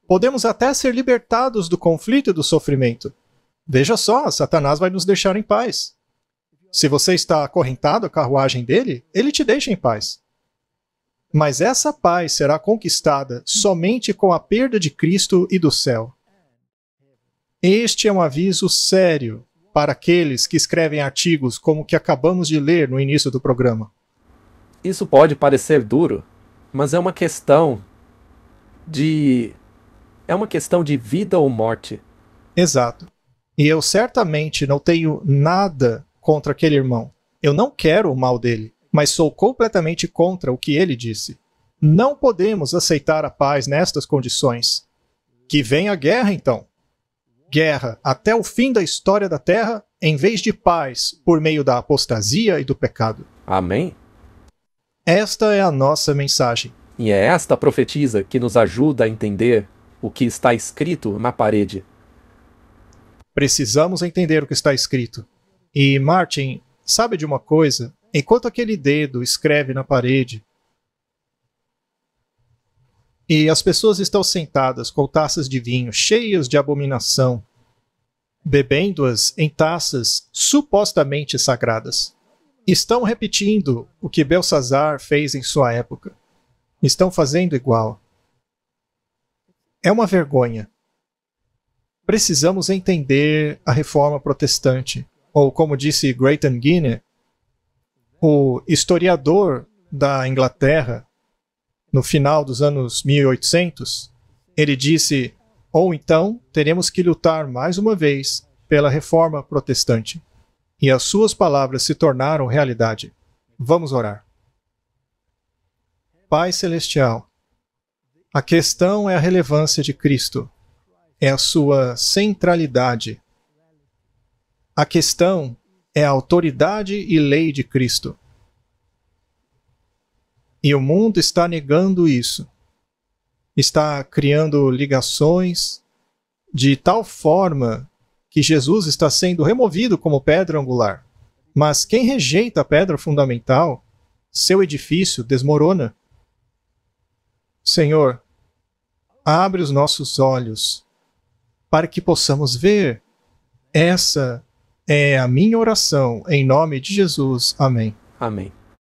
Podemos até ser libertados do conflito e do sofrimento. Veja só, Satanás vai nos deixar em paz. Se você está acorrentado à carruagem dele, ele te deixa em paz. Mas essa paz será conquistada somente com a perda de Cristo e do céu. Este é um aviso sério para aqueles que escrevem artigos como o que acabamos de ler no início do programa. Isso pode parecer duro, mas é uma questão de vida ou morte. Exato. E eu certamente não tenho nada contra aquele irmão. Eu não quero o mal dele, mas sou completamente contra o que ele disse. Não podemos aceitar a paz nestas condições. Que venha a guerra, então. Guerra até o fim da história da Terra, em vez de paz por meio da apostasia e do pecado. Amém? Esta é a nossa mensagem. E é esta profetisa que nos ajuda a entender o que está escrito na parede. Precisamos entender o que está escrito. E Martin, sabe de uma coisa? Enquanto aquele dedo escreve na parede e as pessoas estão sentadas com taças de vinho cheias de abominação, bebendo-as em taças supostamente sagradas, estão repetindo o que Belsazar fez em sua época. Estão fazendo igual. É uma vergonha. Precisamos entender a reforma protestante, ou como disse Grayton Guinea, o historiador da Inglaterra, no final dos anos 1800, ele disse, ou então teremos que lutar mais uma vez pela reforma protestante. E as suas palavras se tornaram realidade. Vamos orar. Pai Celestial, a questão é a relevância de Cristo, é a sua centralidade. A questão é a autoridade e lei de Cristo. E o mundo está negando isso. Está criando ligações de tal forma que Jesus está sendo removido como pedra angular. Mas quem rejeita a pedra fundamental, seu edifício desmorona. Senhor, abre os nossos olhos para que possamos ver. Essa é a minha oração em nome de Jesus. Amém. Amém.